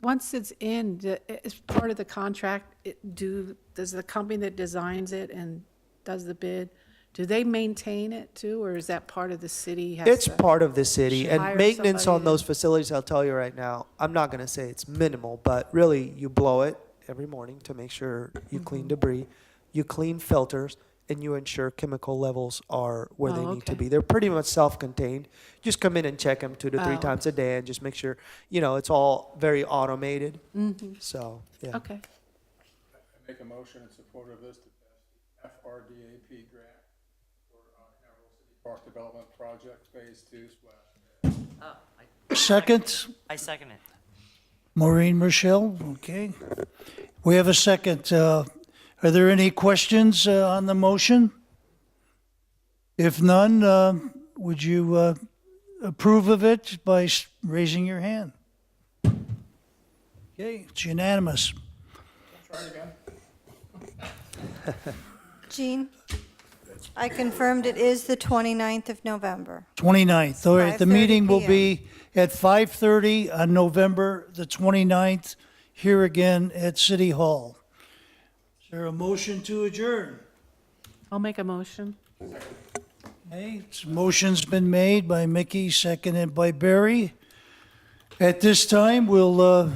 Once it's in, as part of the contract, does the company that designs it and does the bid, do they maintain it too, or is that part of the city? It's part of the city, Should and hire maintenance somebody on to- those facilities, I'll tell you right now, I'm not gonna say it's minimal, but really, you blow it every morning to make sure you clean debris, you clean filters, and you ensure chemical levels are where they Oh, need to okay. be. They're pretty much self-contained. Just come in and check them 2 to 3 Oh, times a day and just make sure, it's all very automated. So, yeah. Okay. I make a motion in support of this to pass the FRDAP grant for Emerald City Park Development Project Phase 2 splash pad. Oh, Second, I second it. Maureen Michelle, okay. We have a second. Are there any questions on the motion? If none, would you approve of it by raising your hand? Okay, it's unanimous. Try it again. Jean, I confirmed it is the 29th of November. 29th, all right. The 5:30 meeting will PM. be at 5:30 on November the 29th, here again at City Hall. Is there a motion to adjourn? I'll make a motion. Okay, motion's been made by Mickey, seconded by Barry. At this time, we'll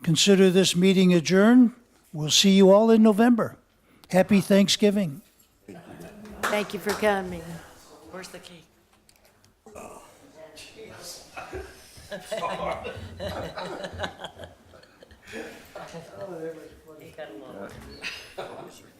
consider this meeting adjourned. We'll see you all in November. Happy Thanksgiving. Thank you for coming. Where's the key? He got a little.